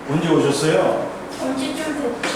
언제 오셨어요? 언제쯤 됐지?